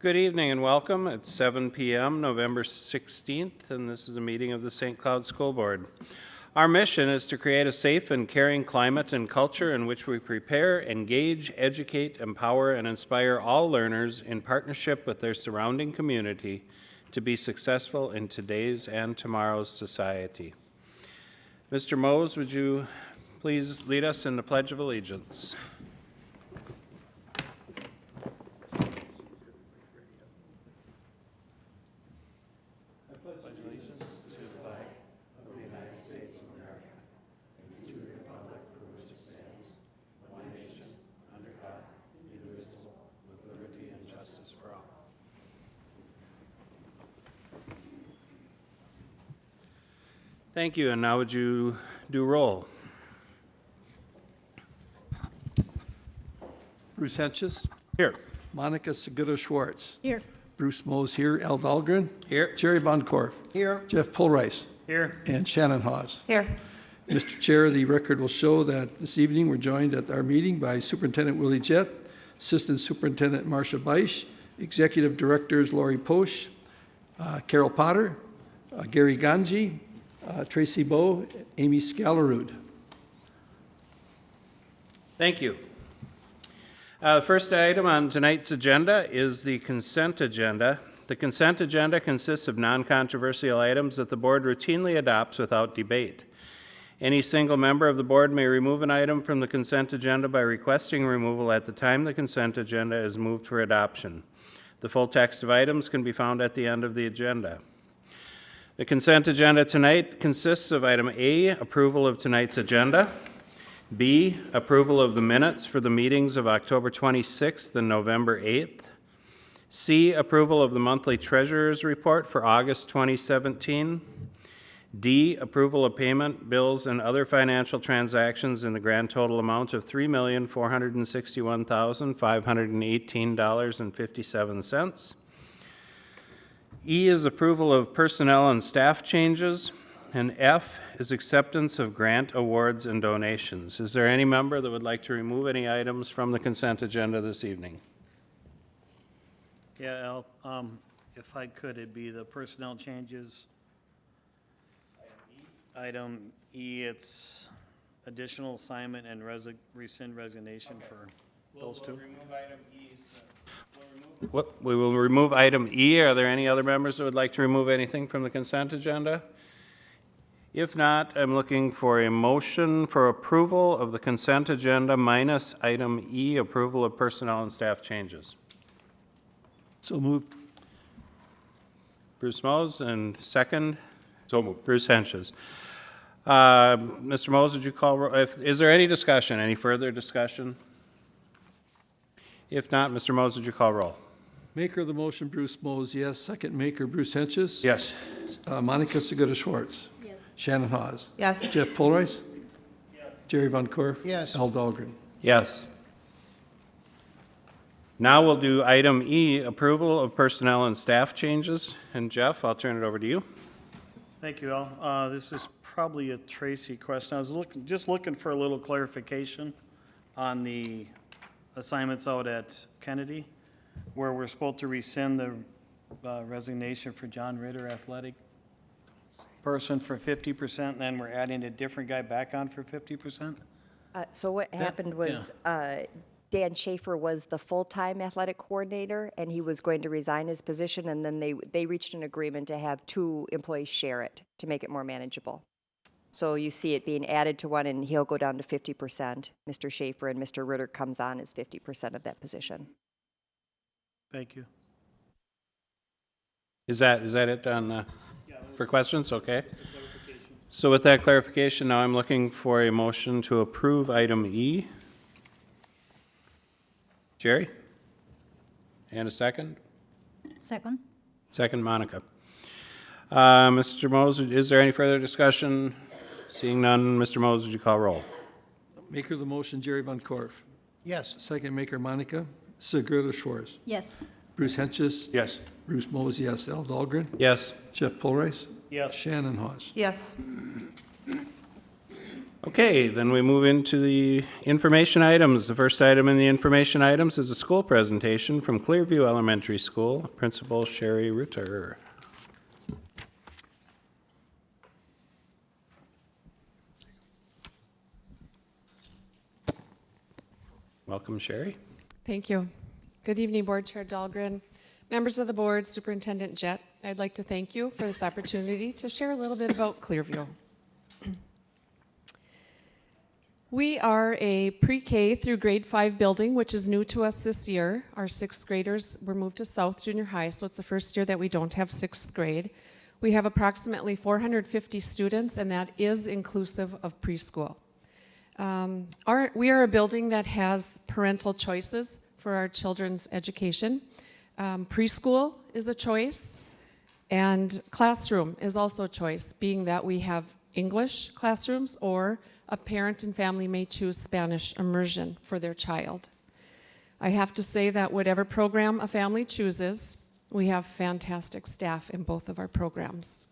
Good evening and welcome. It's 7 p.m. November 16th, and this is a meeting of the St. Cloud School Board. Our mission is to create a safe and caring climate and culture in which we prepare, engage, educate, empower, and inspire all learners in partnership with their surrounding community to be successful in today's and tomorrow's society. Mr. Mose, would you please lead us in the Pledge of Allegiance? Thank you, and now would you do roll? Bruce Hentges. Here. Monica Segura Schwartz. Here. Bruce Mose here. Al Dahlgren. Here. Jerry Von Korf. Here. Jeff Pulrice. Here. And Shannon Hawes. Here. Mr. Chair, the record will show that this evening we're joined at our meeting by Superintendent Willie Jett, Assistant Superintendent Marcia Beisch, Executive Directors Lori Posch, Carol Potter, Gary Ganji, Tracy Bowe, Amy Scalarud. Thank you. The first item on tonight's agenda is the consent agenda. The consent agenda consists of non-controversial items that the board routinely adopts without debate. Any single member of the board may remove an item from the consent agenda by requesting removal at the time the consent agenda is moved for adoption. The full text of items can be found at the end of the agenda. The consent agenda tonight consists of item A, approval of tonight's agenda, B, approval of the minutes for the meetings of October 26th and November 8th, C, approval of the monthly treasurer's report for August 2017, D, approval of payment, bills, and other financial transactions in the grand total amount of $3,461,518.57. E is approval of personnel and staff changes, and F is acceptance of grant awards and donations. Is there any member that would like to remove any items from the consent agenda this evening? Yeah, Al, if I could, it'd be the personnel changes. Item E, it's additional assignment and rescind resignation for those two. We will remove item E. Are there any other members that would like to remove anything from the consent agenda? If not, I'm looking for a motion for approval of the consent agenda minus item E, approval of personnel and staff changes. So moved. Bruce Mose, and second? So moved. Bruce Hentges. Mr. Mose, would you call, is there any discussion, any further discussion? If not, Mr. Mose, would you call roll? Maker of the motion, Bruce Mose, yes. Second maker, Bruce Hentges. Yes. Monica Segura Schwartz. Yes. Shannon Hawes. Yes. Jeff Pulrice. Yes. Jerry Von Korf. Yes. Al Dahlgren. Yes. Now we'll do item E, approval of personnel and staff changes. And Jeff, I'll turn it over to you. Thank you, Al. This is probably a Tracy question. I was just looking for a little clarification on the assignments out at Kennedy, where we're supposed to rescind the resignation for John Ritter, athletic person, for 50%, and then we're adding a different guy back on for 50%? So what happened was Dan Schaefer was the full-time athletic coordinator, and he was going to resign his position, and then they reached an agreement to have two employees share it to make it more manageable. So you see it being added to one, and he'll go down to 50%. Mr. Schaefer, and Mr. Ritter comes on as 50% of that position. Thank you. Is that it on for questions? Okay. So with that clarification, now I'm looking for a motion to approve item E. Jerry? And a second? Second. Second, Monica. Mr. Mose, is there any further discussion? Seeing none, Mr. Mose, would you call roll? Maker of the motion, Jerry Von Korf. Yes. Second maker, Monica Segura Schwartz. Yes. Bruce Hentges. Yes. Bruce Mose, yes. Al Dahlgren. Yes. Jeff Pulrice. Yes. Shannon Hawes. Yes. Okay, then we move into the information items. The first item in the information items is a school presentation from Clearview Elementary School, Principal Sherry Rutter. Welcome, Sherry. Thank you. Good evening, Board Chair Dahlgren, members of the board, Superintendent Jett. I'd like to thank you for this opportunity to share a little bit about Clearview. We are a pre-K through grade 5 building, which is new to us this year. Our 6th graders were moved to South Junior High, so it's the first year that we don't have 6th grade. We have approximately 450 students, and that is inclusive of preschool. We are a building that has parental choices for our children's education. Preschool is a choice, and classroom is also a choice, being that we have English classrooms, or a parent and family may choose Spanish immersion for their child. I have to say that whatever program a family chooses, we have fantastic staff in both of our programs.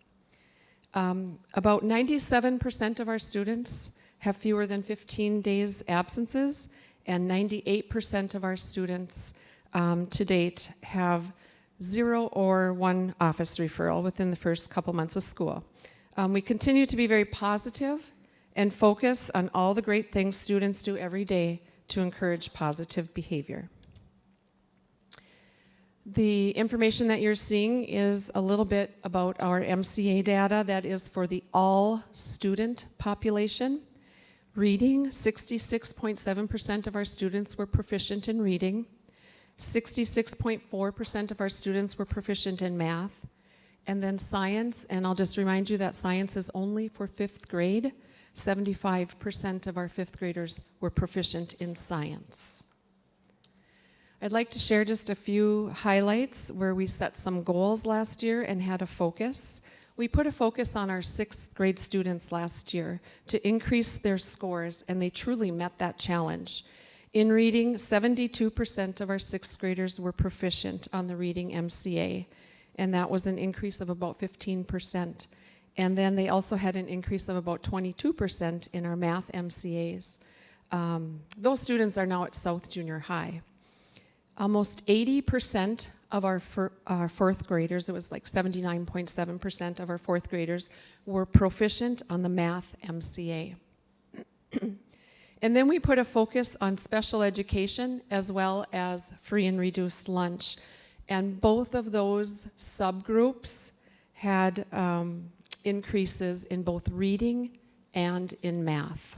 About 97% of our students have fewer than 15 days absences, and 98% of our students to date have 0 or 1 office referral within the first couple months of school. We continue to be very positive and focus on all the great things students do every day to encourage positive behavior. The information that you're seeing is a little bit about our MCA data. That is for the all student population. Reading, 66.7% of our students were proficient in reading. 66.4% of our students were proficient in math. And then science, and I'll just remind you that science is only for 5th grade. 75% of our 5th graders were proficient in science. I'd like to share just a few highlights where we set some goals last year and had a focus. We put a focus on our 6th grade students last year to increase their scores, and they truly met that challenge. In reading, 72% of our 6th graders were proficient on the reading MCA, and that was an increase of about 15%. And then they also had an increase of about 22% in our math MCAs. Those students are now at South Junior High. Almost 80% of our 4th graders, it was like 79.7% of our 4th graders, were proficient on the math MCA. And then we put a focus on special education as well as free and reduced lunch. And both of those subgroups had increases in both reading and in math.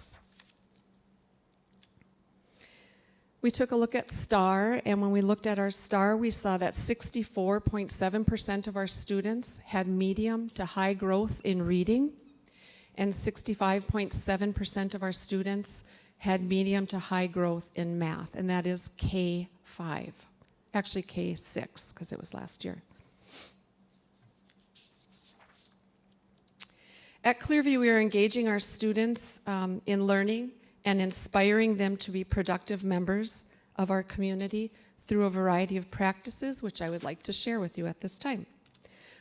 We took a look at STAR, and when we looked at our STAR, we saw that 64.7% of our students had medium to high growth in reading, and 65.7% of our students had medium to high growth in math, and that is K5. Actually K6, because it was last year. At Clearview, we are engaging our students in learning and inspiring them to be productive members of our community through a variety of practices, which I would like to share with you at this time.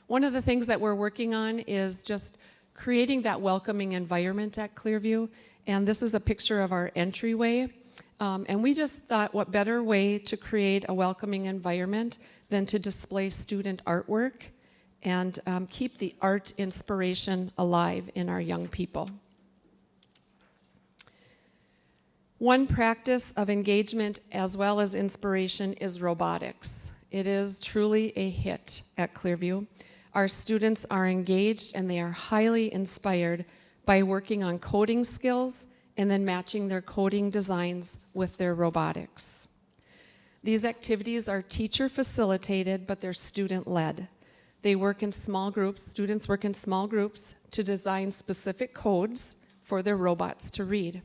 One of the things that we're working on is just creating that welcoming environment at Clearview, and this is a picture of our entryway. And we just thought, what better way to create a welcoming environment than to display student artwork and keep the art inspiration alive in our young people. One practice of engagement as well as inspiration is robotics. It is truly a hit at Clearview. Our students are engaged and they are highly inspired by working on coding skills and then matching their coding designs with their robotics. These activities are teacher facilitated, but they're student led. They work in small groups, students work in small groups to design specific codes for their robots to read.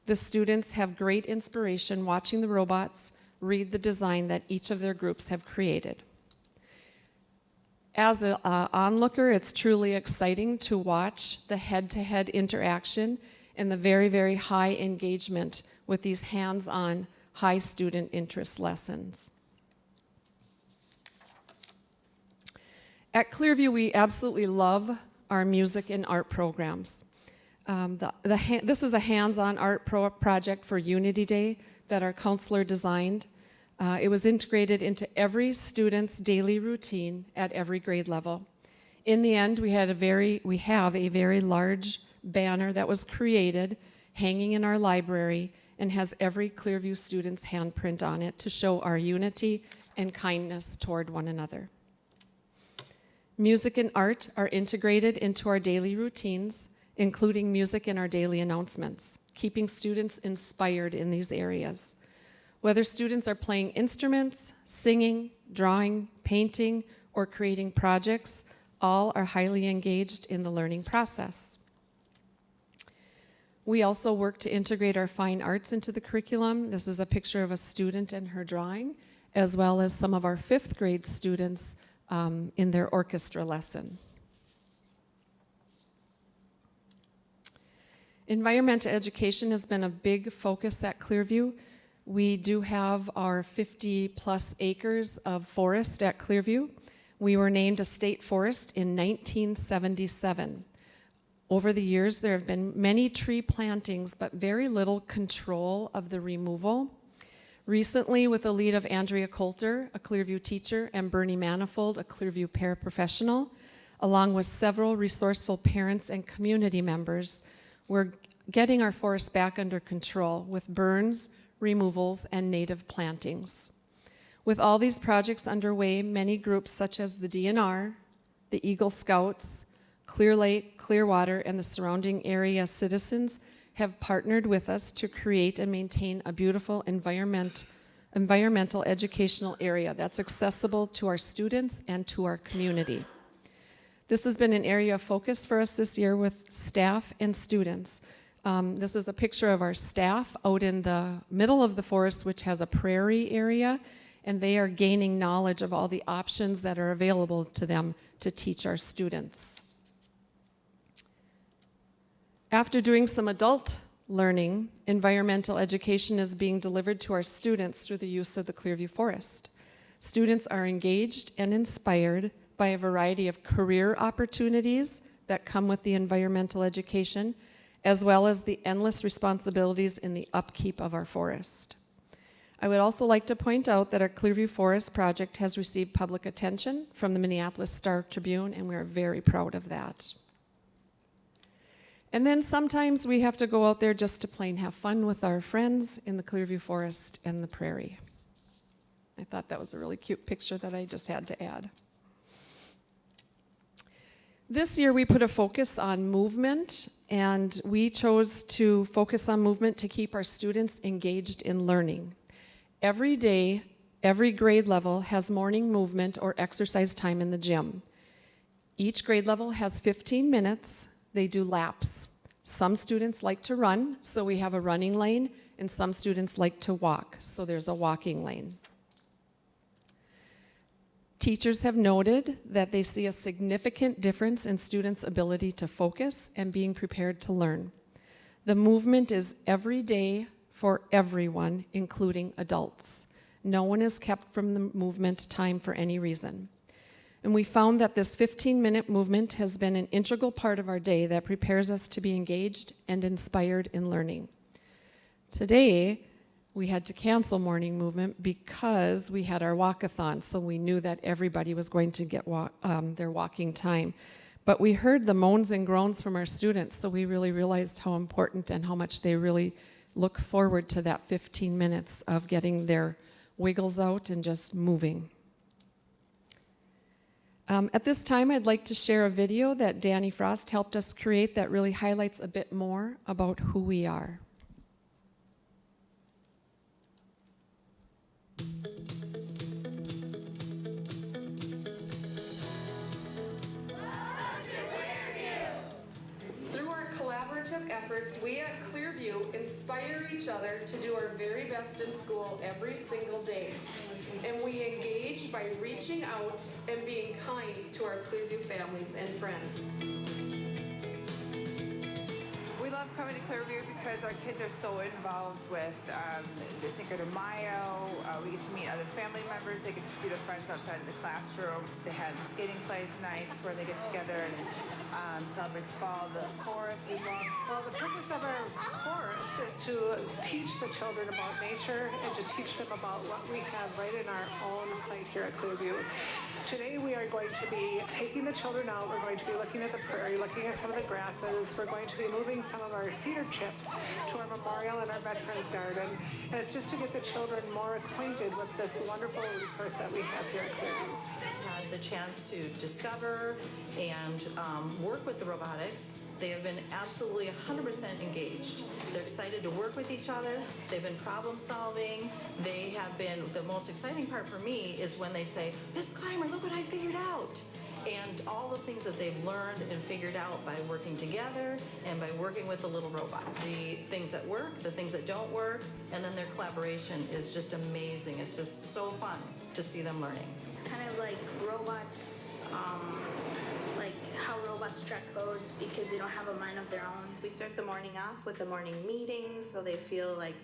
The students have great inspiration watching the robots read the design that each of their groups have created. As an onlooker, it's truly exciting to watch the head-to-head interaction and the very, very high engagement with these hands-on, high student interest lessons. At Clearview, we absolutely love our music and art programs. This is a hands-on art project for Unity Day that our counselor designed. It was integrated into every student's daily routine at every grade level. In the end, we have a very large banner that was created, hanging in our library, and has every Clearview student's handprint on it to show our unity and kindness toward one another. Music and art are integrated into our daily routines, including music in our daily announcements, keeping students inspired in these areas. Whether students are playing instruments, singing, drawing, painting, or creating projects, all are highly engaged in the learning process. We also work to integrate our fine arts into the curriculum. This is a picture of a student and her drawing, as well as some of our 5th grade students in their orchestra lesson. Environmental education has been a big focus at Clearview. We do have our 50-plus acres of forest at Clearview. We were named a state forest in 1977. Over the years, there have been many tree plantings, but very little control of the removal. Recently, with the lead of Andrea Coulter, a Clearview teacher, and Bernie Manifold, a Clearview paraprofessional, along with several resourceful parents and community members, we're getting our forest back under control with burns, removals, and native plantings. With all these projects underway, many groups such as the DNR, the Eagle Scouts, Clear Lake, Clearwater, and the surrounding area citizens have partnered with us to create and maintain a beautiful environmental educational area that's accessible to our students and to our community. This has been an area of focus for us this year with staff and students. This is a picture of our staff out in the middle of the forest, which has a prairie area, and they are gaining knowledge of all the options that are available to them to teach our students. After doing some adult learning, environmental education is being delivered to our students through the use of the Clearview Forest. Students are engaged and inspired by a variety of career opportunities that come with the environmental education, as well as the endless responsibilities in the upkeep of our forest. I would also like to point out that our Clearview Forest project has received public attention from the Minneapolis Star Tribune, and we are very proud of that. And then sometimes we have to go out there just to plain have fun with our friends in the Clearview Forest and the prairie. I thought that was a really cute picture that I just had to add. This year we put a focus on movement, and we chose to focus on movement to keep our students engaged in learning. Every day, every grade level has morning movement or exercise time in the gym. Each grade level has 15 minutes. They do laps. Some students like to run, so we have a running lane, and some students like to walk, so there's a walking lane. Teachers have noted that they see a significant difference in students' ability to focus and being prepared to learn. The movement is every day for everyone, including adults. No one is kept from the movement time for any reason. And we found that this 15-minute movement has been an integral part of our day that prepares us to be engaged and inspired in learning. Today, we had to cancel morning movement because we had our walkathon, so we knew that everybody was going to get their walking time. But we heard the moans and groans from our students, so we really realized how important and how much they really look forward to that 15 minutes of getting their wiggles out and just moving. At this time, I'd like to share a video that Danny Frost helped us create that really highlights a bit more about who we are. Through our collaborative efforts, we at Clearview inspire each other to do our very best in school every single day. And we engage by reaching out and being kind to our Clearview families and friends. We love coming to Clearview because because our kids are so involved with the Cinco de Mayo. We get to meet other family members. They get to see their friends outside of the classroom. They have the skating place nights where they get together and celebrate the fall. The forest we love. Well, the purpose of our forest is to teach the children about nature and to teach them about what we have right in our own site here at Clearview. Today we are going to be taking the children out. We're going to be looking at the prairie, looking at some of the grasses. We're going to be moving some of our cedar chips to our memorial and our veterans garden. And it's just to get the children more acquainted with this wonderful resource that we have here at Clearview. Had the chance to discover and work with the robotics. They have been absolutely 100% engaged. They're excited to work with each other. They've been problem solving. They have been, the most exciting part for me is when they say, Miss Clymer, look what I figured out. And all the things that they've learned and figured out by working together and by working with the little robot. The things that work, the things that don't work, and then their collaboration is just amazing. It's just so fun to see them learning. It's kind of like robots, like how robots track codes because they don't have a mind of their own. We start the morning off with a morning meeting so they feel like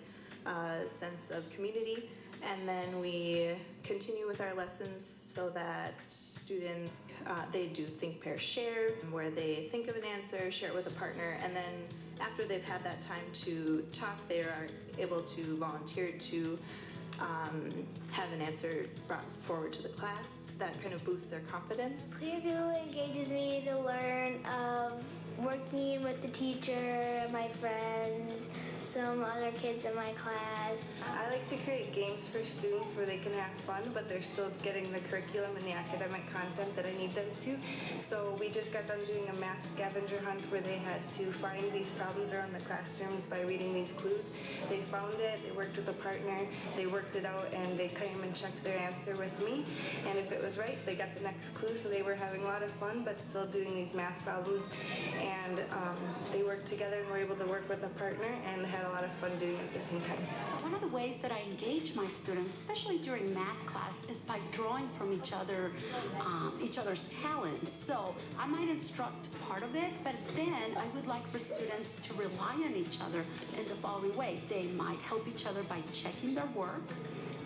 a sense of community. And then we continue with our lessons so that students, they do think, pair, share, where they think of an answer, share it with a partner, and then after they've had that time to talk, they are able to volunteer to have an answer brought forward to the class. That kind of boosts their confidence. Clearview engages me to learn of working with the teacher, my friends, some other kids in my class. I like to create games for students where they can have fun, but they're still getting the curriculum and the academic content that I need them to. So we just got done doing a math scavenger hunt where they had to find these problems around the classrooms by reading these clues. They found it, they worked with a partner, they worked it out, and they came and checked their answer with me. And if it was right, they got the next clue, so they were having a lot of fun, but still doing these math problems. And they worked together and were able to work with a partner and had a lot of fun doing it at the same time. So one of the ways that I engage my students, especially during math class, is by drawing from each other's talents. So I might instruct part of it, but then I would like for students to rely on each other in the following way. They might help each other by checking their work.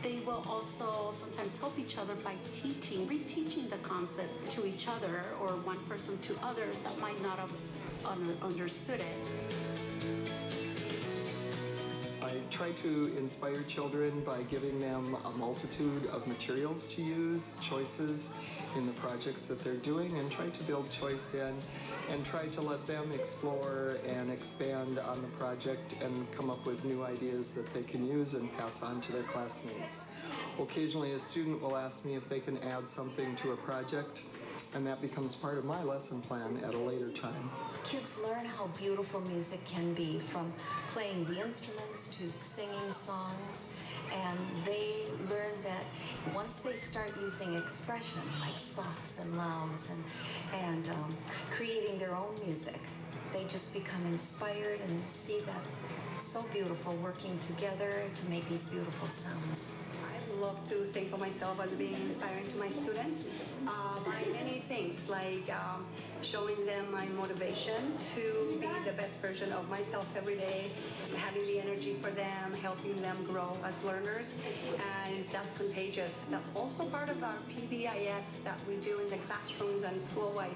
They will also sometimes help each other by teaching, reteaching the concept to each other or one person to others that might not have understood it. I try to inspire children by giving them a multitude of materials to use, choices in the projects that they're doing, and try to build choice in and try to let them explore and expand on the project and come up with new ideas that they can use and pass on to their classmates. Occasionally a student will ask me if they can add something to a project, and that becomes part of my lesson plan at a later time. Kids learn how beautiful music can be, from playing the instruments to singing songs, and they learn that once they start using expression like softs and louds and creating their own music, they just become inspired and see that it's so beautiful working together to make these beautiful sounds. I love to think of myself as being inspiring to my students by many things, like showing them my motivation to be the best version of myself every day, having the energy for them, helping them grow as learners, and that's contagious. That's also part of our PBIS that we do in the classrooms and school-wide,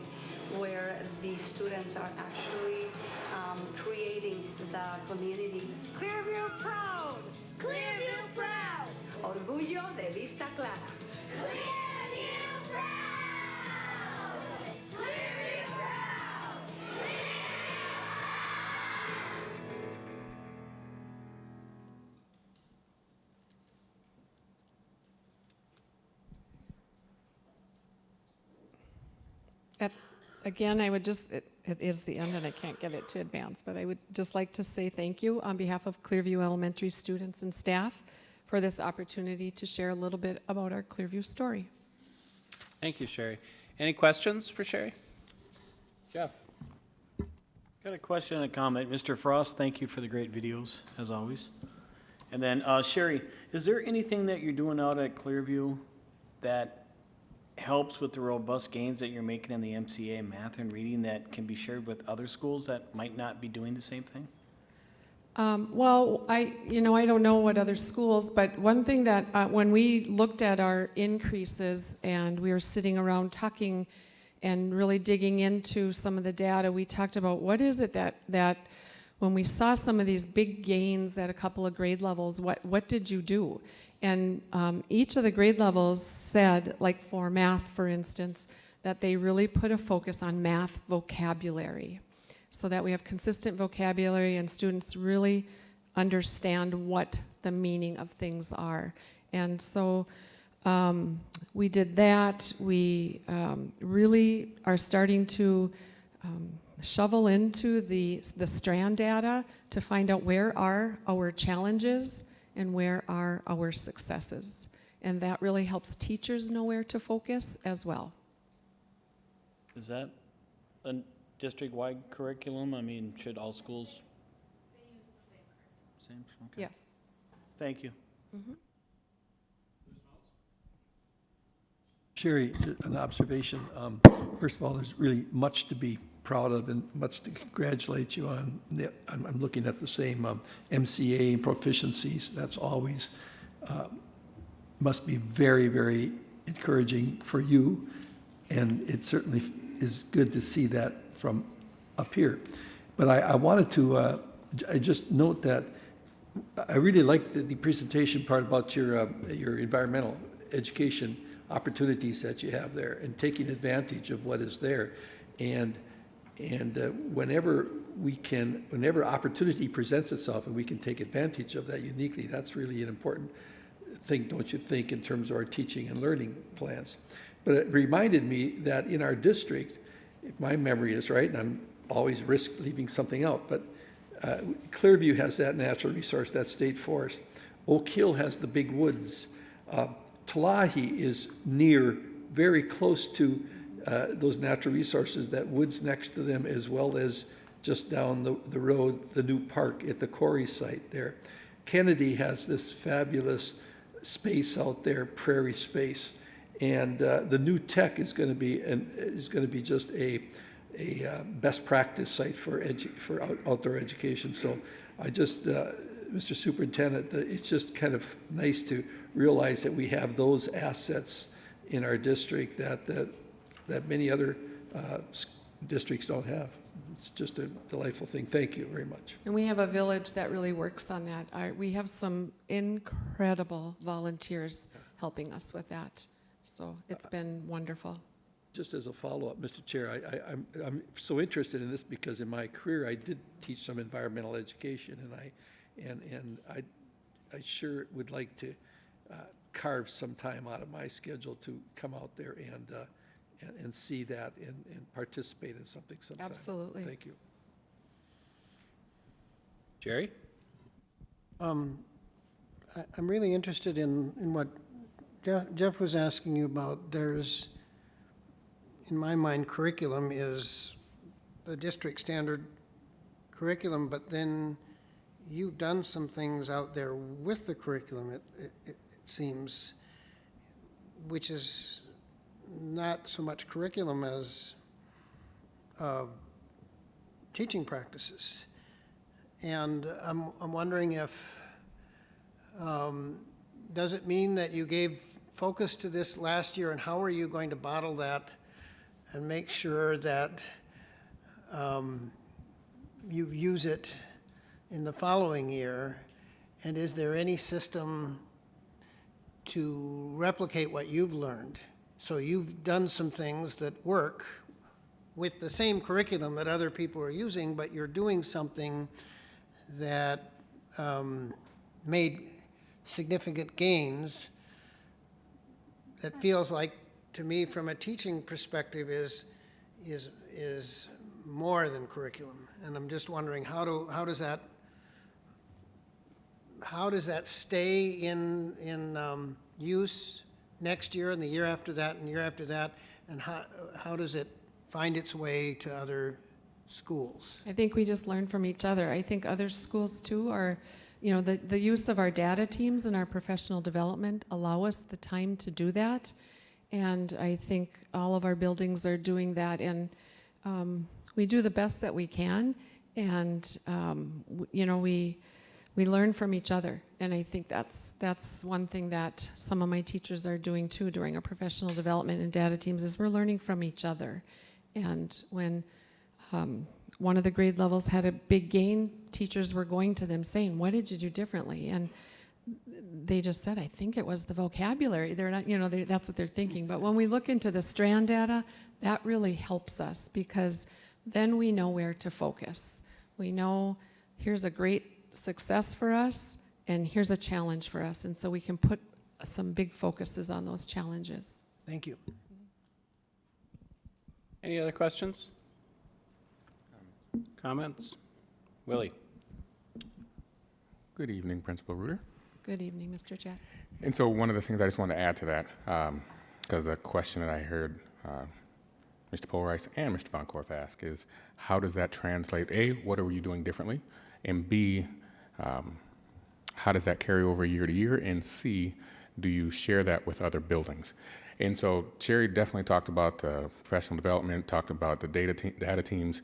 where the students are actually creating the community. Clearview proud! Clearview proud! Orgullo de Vista Clara. Clearview proud! Clearview proud! Again, I would just, it is the end and I can't get it to advance, but I would just like to say thank you on behalf of Clearview Elementary students and staff for this opportunity to share a little bit about our Clearview story. Thank you, Sherry. Any questions for Sherry? Jeff? Got a question and a comment. Mr. Frost, thank you for the great videos, as always. And then Sherry, is there anything that you're doing out at Clearview that helps with the robust gains that you're making in the MCA math and reading that can be shared with other schools that might not be doing the same thing? Well, I don't know what other schools, but one thing that when we looked at our increases and we were sitting around talking and really digging into some of the data, we talked about what is it that when we saw some of these big gains at a couple of grade levels, what did you do? And each of the grade levels said, like for math, for instance, that they really put a focus on math vocabulary so that we have consistent vocabulary and students really understand what the meaning of things are. And so we did that. We really are starting to shovel into the strand data to find out where are our challenges and where are our successes. And that really helps teachers know where to focus as well. Is that a district-wide curriculum? I mean, should all schools? Same, okay. Yes. Thank you. Mm-hmm. Sherry, an observation. First of all, there's really much to be proud of and much to congratulate you on. I'm looking at the same MCA proficiencies. That's always must be very, very encouraging for you, and it certainly is good to see that from up here. But I wanted to I just note that I really like the presentation part about your environmental education opportunities that you have there and taking advantage of what is there. And whenever opportunity presents itself and we can take advantage of that uniquely, that's really an important thing, don't you think, in terms of our teaching and learning plans. But it reminded me that in our district, if my memory is right, and I'm always risk leaving something out, but Clearview has that natural resource, that state forest. Oak Hill has the big woods. Talahi is near, very close to those natural resources, that woods next to them, as well as just down the road, the new park at the Corey site there. Kennedy has this fabulous space out there, prairie space. And the new tech is going to be just a best practice site for outdoor education. So I just, Mr. Superintendent, it's just kind of nice to realize that we have those assets in our district that many other districts don't have. It's just a delightful thing. Thank you very much. And we have a village that really works on that. We have some incredible volunteers helping us with that. So it's been wonderful. Just as a follow-up, Mr. Chair, I'm so interested in this because in my career I did teach some environmental education, and I sure would like to carve some time out of my schedule to come out there and see that and participate in something sometime. Absolutely. Thank you. Jerry? I'm really interested in what Jeff was asking you about. There's, in my mind, curriculum is the district standard curriculum, but then you've done some things out there with the curriculum, it seems, which is not so much curriculum as teaching practices. And I'm wondering if, does it mean that you gave focus to this last year, and how are you going to bottle that and make sure that you use it in the following year? And is there any system to replicate what you've learned? So you've done some things that work with the same curriculum that other people are using, but you're doing something that made significant gains that feels like, to me, from a teaching perspective, is more than curriculum. And I'm just wondering, how does that stay in use next year and the year after that and year after that, and how does it find its way to other schools? I think we just learn from each other. I think other schools too are, the use of our data teams and our professional development allow us the time to do that. And I think all of our buildings are doing that, and we do the best that we can. And, you know, we learn from each other. And I think that's one thing that some of my teachers are doing too during our professional development and data teams is we're learning from each other. And when one of the grade levels had a big gain, teachers were going to them saying, what did you do differently? And they just said, I think it was the vocabulary. They're not, you know, that's what they're thinking. But when we look into the strand data, that really helps us because then we know where to focus. We know here's a great success for us and here's a challenge for us. And so we can put some big focuses on those challenges. Thank you. Any other questions? Comments? Willie? Good evening, Principal Reuter. Good evening, Mr. Jack. And so one of the things I just want to add to that, because the question that I heard Mr. Polrice and Mr. Von Korf ask is, how does that translate? A, what are you doing differently? And B, how does that carry over year to year? And C, do you share that with other buildings? And so Sherry definitely talked about the professional development, talked about the data teams,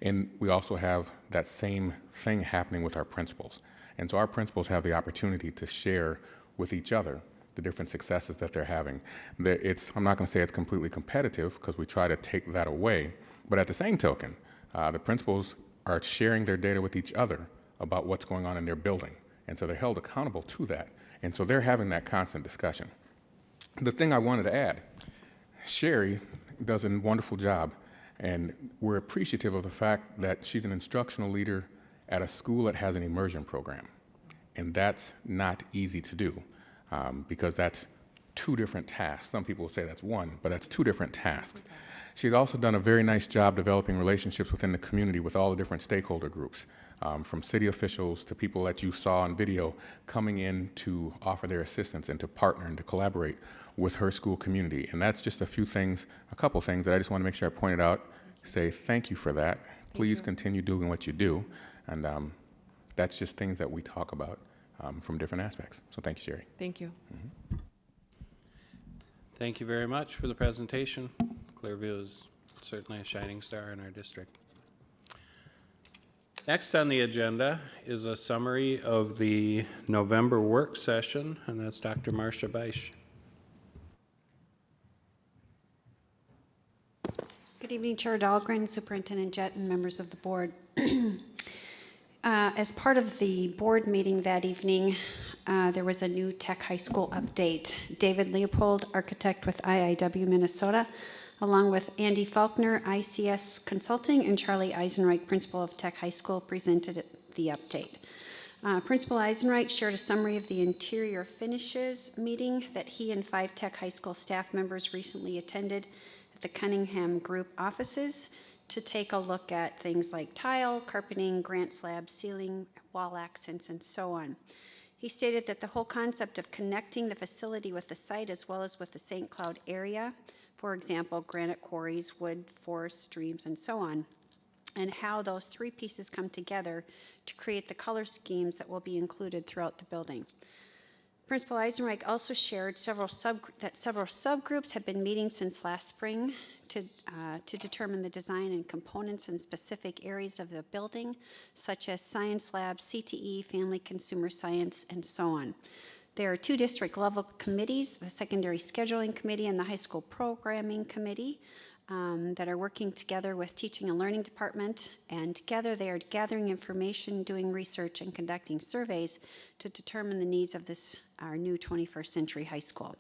and we also have that same thing happening with our principals. And so our principals have the opportunity to share with each other the different successes that they're having. I'm not going to say it's completely competitive because we try to take that away, but at the same token, the principals are sharing their data with each other about what's going on in their building. And so they're held accountable to that. And so they're having that constant discussion. The thing I wanted to add, Sherry does a wonderful job, and we're appreciative of the fact that she's an instructional leader at a school that has an immersion program. And that's not easy to do because that's two different tasks. Some people will say that's one, but that's two different tasks. She's also done a very nice job developing relationships within the community with all the different stakeholder groups, from city officials to people that you saw on video coming in to offer their assistance and to partner and to collaborate with her school community. And that's just a couple things that I just want to make sure I pointed out, say thank you for that. Please continue doing what you do. And that's just things that we talk about from different aspects. So thank you, Sherry. Thank you. Mm-hmm. Thank you very much for the presentation. Clearview is certainly a shining star in our district. Next on the agenda is a summary of the November work session, and that's Dr. Marcia Beisch. Good evening, Chair Dahlgren, Superintendent Jett, and members of the board. As part of the board meeting that evening, there was a new Tech High School update. David Leopold, architect with IIW Minnesota, along with Andy Faulkner, ICS Consulting, and Charlie Eisenreich, principal of Tech High School, presented the update. Principal Eisenreich shared a summary of the interior finishes meeting that he and 5 Tech High School staff members recently attended at the Cunningham Group offices to take a look at things like tile, carpeting, granite slab, ceiling, wall accents, and so on. He stated that the whole concept of connecting the facility with the site as well as with the St. Cloud area, for example, granite quarries, wood, forests, streams, and so on, and how those 3 pieces come together to create the color schemes that will be included throughout the building. Principal Eisenreich also shared that several subgroups have been meeting since last spring to determine the design and components in specific areas of the building, such as Science Lab, CTE, Family Consumer Science, and so on. There are 2 district-level committees, the Secondary Scheduling Committee and the High School Programming Committee, that are working together with Teaching and Learning Department, and together they are gathering information, doing research, and conducting surveys to determine the needs of our new 21st century high school.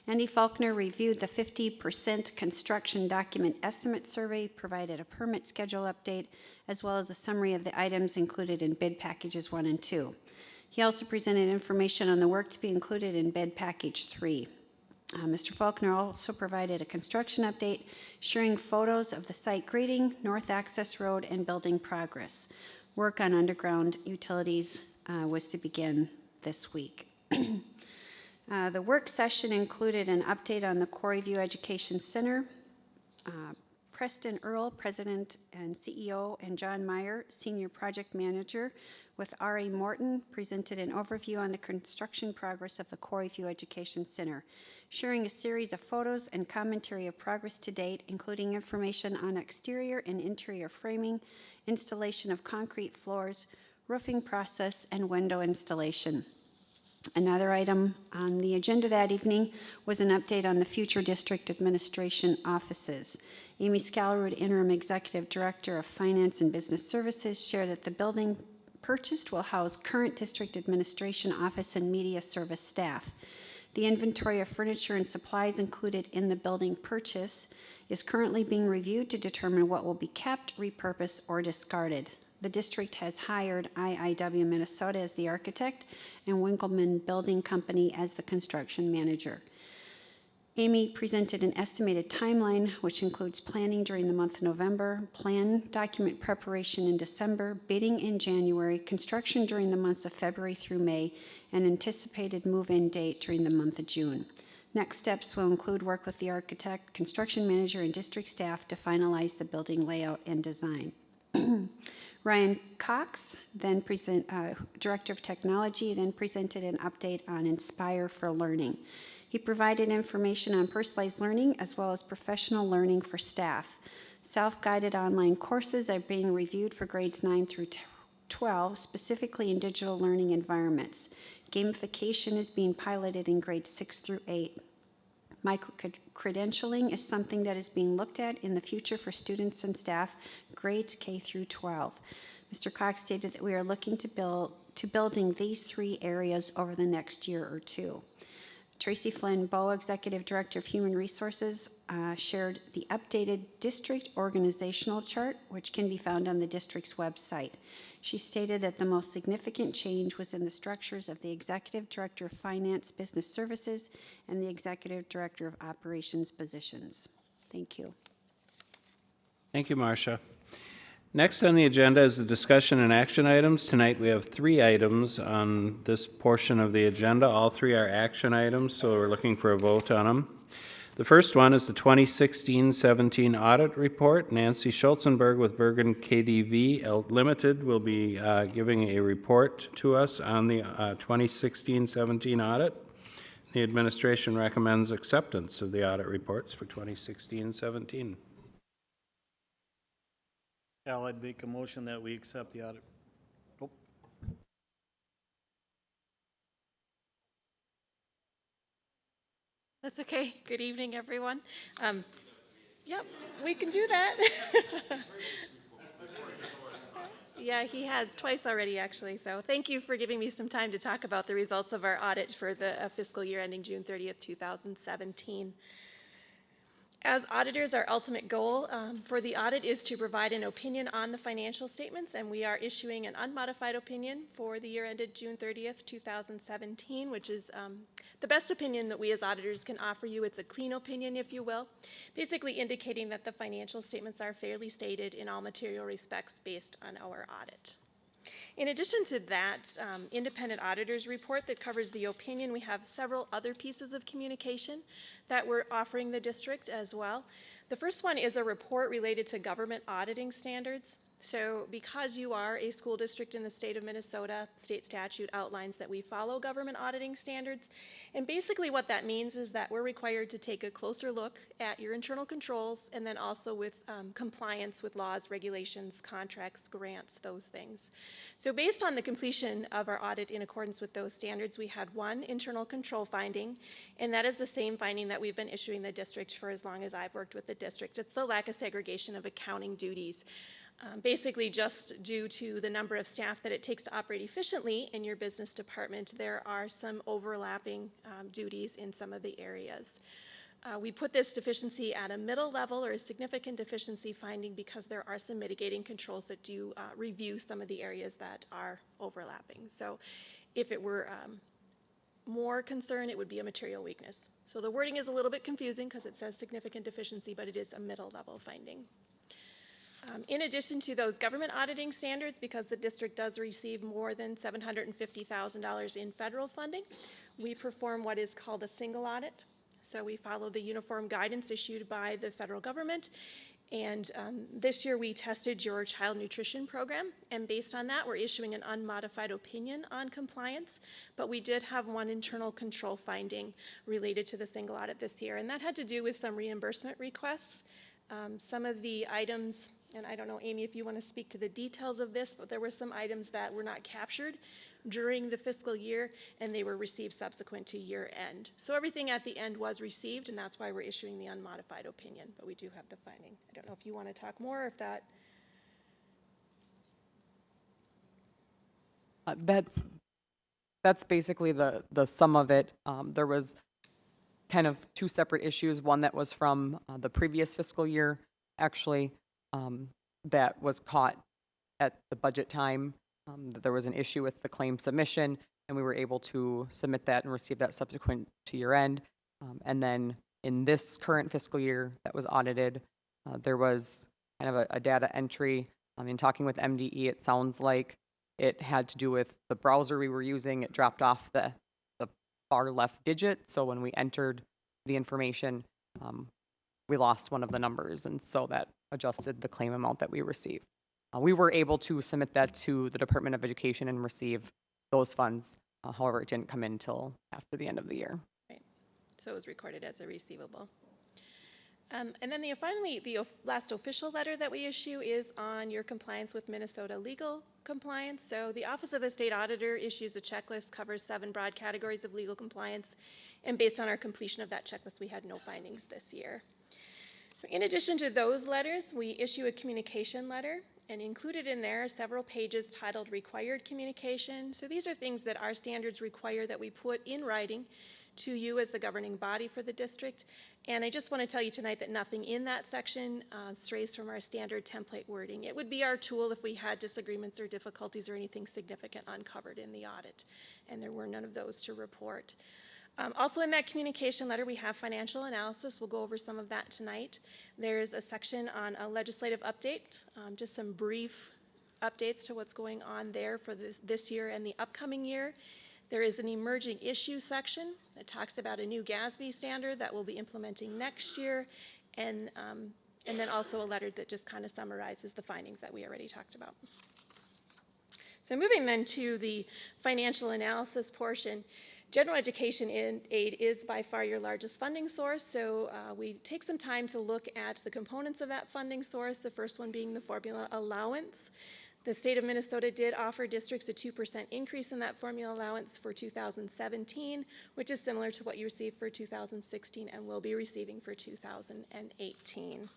Andy Faulkner reviewed the 50% construction document estimate survey, provided a permit schedule update, as well as a summary of the items included in bid packages 1 and 2. He also presented information on the work to be included in bid package 3. Mr. Faulkner also provided a construction update, sharing photos of the site grading, North Access Road, and building progress. Work on underground utilities was to begin this week. The work session included an update on the Quarry View Education Center Preston Earl, President and CEO, and John Meyer, Senior Project Manager, with R.A. Morton, presented an overview on the construction progress of the Quarry View Education Center, sharing a series of photos and commentary of progress to date, including information on exterior and interior framing, installation of concrete floors, roofing process, and window installation. Another item on the agenda that evening was an update on the future district administration offices. Amy Scallerwood, Interim Executive Director of Finance and Business Services, shared that the building purchased will house current district administration office and media service staff. The inventory of furniture and supplies included in the building purchase is currently being reviewed to determine what will be kept, repurposed, or discarded. The district has hired IIW Minnesota as the architect and Winkleman Building Company as the construction manager. Amy presented an estimated timeline, which includes planning during the month of November, plan document preparation in December, bidding in January, construction during the months of February through May, and anticipated move-in date during the month of June. Next steps will include work with the architect, construction manager, and district staff to finalize the building layout and design. Ryan Cox, then Director of Technology, then presented an update on Inspire for Learning. He provided information on personalized learning as well as professional learning for staff. Self-guided online courses are being reviewed for grades 9 through 12, specifically in digital learning environments. Gamification is being piloted in grades 6 through 8. Micro-credentialing is something that is being looked at in the future for students and staff, grades K through 12. Mr. Cox stated that we are looking to building these three areas over the next year or two. Tracy Flynn Bowe, Executive Director of Human Resources, shared the updated district organizational chart, which can be found on the district's website. She stated that the most significant change was in the structures of the Executive Director of Finance Business Services and the Executive Director of Operations positions. Thank you. Thank you, Marcia. Next on the agenda is the discussion and action items. Tonight we have 3 items on this portion of the agenda. All 3 are action items, so we're looking for a vote on them. The first one is the 2016-17 audit report. Nancy Schulzenberg with Bergen KDV Limited will be giving a report to us on the 2016-17 audit. The administration recommends acceptance of the audit reports for 2016-17. Al, I'd make a motion that we accept the audit. Nope. That's okay. Good evening, everyone. Yep, we can do that. Yeah, he has twice already, actually. So thank you for giving me some time to talk about the results of our audit for the fiscal year ending June 30th, 2017. As auditors, our ultimate goal for the audit is to provide an opinion on the financial statements, and we are issuing an unmodified opinion for the year ended June 30th, 2017, which is the best opinion that we as auditors can offer you. It's a clean opinion, if you will, basically indicating that the financial statements are fairly stated in all material respects based on our audit. In addition to that independent auditor's report that covers the opinion, we have several other pieces of communication that we're offering the district as well. The first one is a report related to government auditing standards. So because you are a school district in the state of Minnesota, state statute outlines that we follow government auditing standards. And basically what that means is that we're required to take a closer look at your internal controls and then also with compliance with laws, regulations, contracts, grants, those things. So based on the completion of our audit in accordance with those standards, we had one internal control finding, and that is the same finding that we've been issuing the district for as long as I've worked with the district. It's the lack of segregation of accounting duties. Basically just due to the number of staff that it takes to operate efficiently in your business department, there are some overlapping duties in some of the areas. We put this deficiency at a middle level or a significant deficiency finding because there are some mitigating controls that do review some of the areas that are overlapping. So if it were more concern, it would be a material weakness. So the wording is a little bit confusing because it says significant deficiency, but it is a middle level finding. In addition to those government auditing standards, because the district does receive more than $750,000 in federal funding, we perform what is called a single audit. So we follow the uniform guidance issued by the federal government, And this year we tested your child nutrition program, and based on that, we're issuing an unmodified opinion on compliance. But we did have one internal control finding related to the single audit this year, and that had to do with some reimbursement requests. Some of the items, and I don't know, Amy, if you want to speak to the details of this, but there were some items that were not captured during the fiscal year, and they were received subsequent to year end. So everything at the end was received, and that's why we're issuing the unmodified opinion, but we do have the finding. I don't know if you want to talk more, or if that... That's basically the sum of it. There was kind of two separate issues, one that was from the previous fiscal year, actually, that was caught at the budget time. That there was an issue with the claim submission, and we were able to submit that and receive that subsequent to year end. And then in this current fiscal year that was audited, there was kind of a data entry. In talking with MDE, it sounds like it had to do with the browser we were using. It dropped off the far left digit, so when we entered the information, we lost one of the numbers, and so that adjusted the claim amount that we received. We were able to submit that to the Department of Education and receive those funds. However, it didn't come in until after the end of the year. Right. So it was recorded as a receivable. And then finally, the last official letter that we issue is on your compliance with Minnesota legal compliance. So the Office of the State Auditor issues a checklist, covers 7 broad categories of legal compliance, and based on our completion of that checklist, we had no findings this year. In addition to those letters, we issue a communication letter, and included in there are several pages titled Required Communication. So these are things that our standards require that we put in writing to you as the governing body for the district. And I just want to tell you tonight that nothing in that section strays from our standard template wording. It would be our tool if we had disagreements or difficulties or anything significant uncovered in the audit, and there were none of those to report. Also in that communication letter, we have financial analysis. We'll go over some of that tonight. There's a section on a legislative update, just some brief updates to what's going on there for this year and the upcoming year. There is an emerging issue section that talks about a new GASB standard that we'll be implementing next year, and then also a letter that just kind of summarizes the findings that we already talked about. So moving then to the financial analysis portion, general education aid is by far your largest funding source, so we take some time to look at the components of that funding source, the first one being the formula allowance. The state of Minnesota did offer districts a 2% increase in that formula allowance for 2017, which is similar to what you received for 2016 and will be receiving for 2018.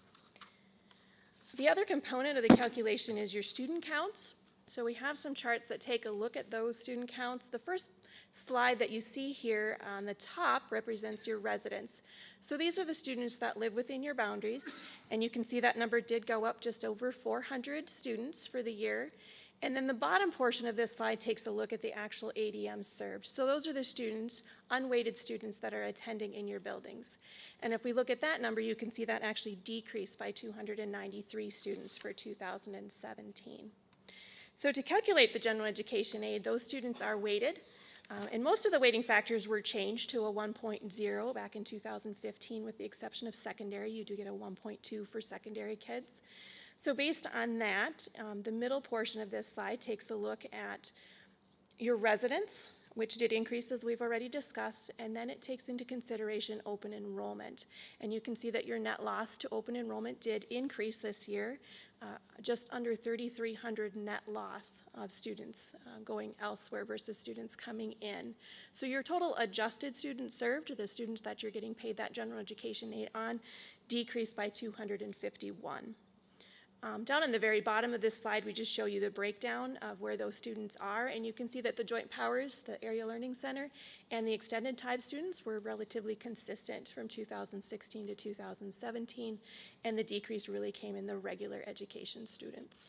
The other component of the calculation is your student counts. So we have some charts that take a look at those student counts. The first slide that you see here on the top represents your residents. So these are the students that live within your boundaries, and you can see that number did go up just over 400 students for the year. And then the bottom portion of this slide takes a look at the actual ADMs served. So those are the students, unweighted students, that are attending in your buildings. And if we look at that number, you can see that actually decreased by 293 students for 2017. So to calculate the general education aid, those students are weighted. And most of the weighting factors were changed to a 1.0 back in 2015, with the exception of secondary. You do get a 1.2 for secondary kids. So based on that, the middle portion of this slide takes a look at your residents, which did increase as we've already discussed, and then it takes into consideration open enrollment. And you can see that your net loss to open enrollment did increase this year, just under 3,300 net loss of students going elsewhere versus students coming in. So your total adjusted students served, the students that you're getting paid that general education aid on, decreased by 251. Down on the very bottom of this slide, we just show you the breakdown of where those students are, and you can see that the Joint Powers, the Area Learning Center, and the Extended Type students were relatively consistent from 2016 to 2017, and the decrease really came in the regular education students.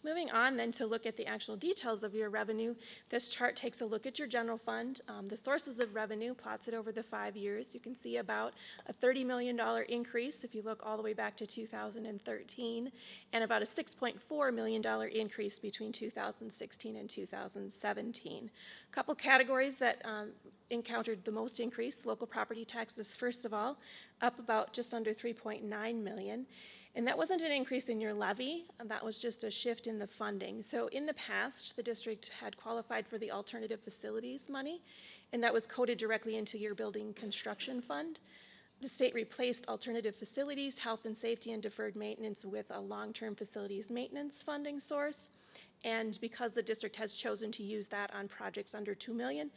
Moving on then to look at the actual details of your revenue, this chart takes a look at your general fund, the sources of revenue, plots it over the 5 years. You can see about a $30 million increase if you look all the way back to 2013, and about a $6.4 million increase between 2016 and 2017. A couple categories that encountered the most increase: local property taxes, first of all, up about just under $3.9 million. And that wasn't an increase in your levy, that was just a shift in the funding. So in the past, the district had qualified for the alternative facilities money, and that was coded directly into your building construction fund. The state replaced alternative facilities, health and safety, and deferred maintenance with a long-term facilities maintenance funding source. And because the district has chosen to use that on projects under $2 million,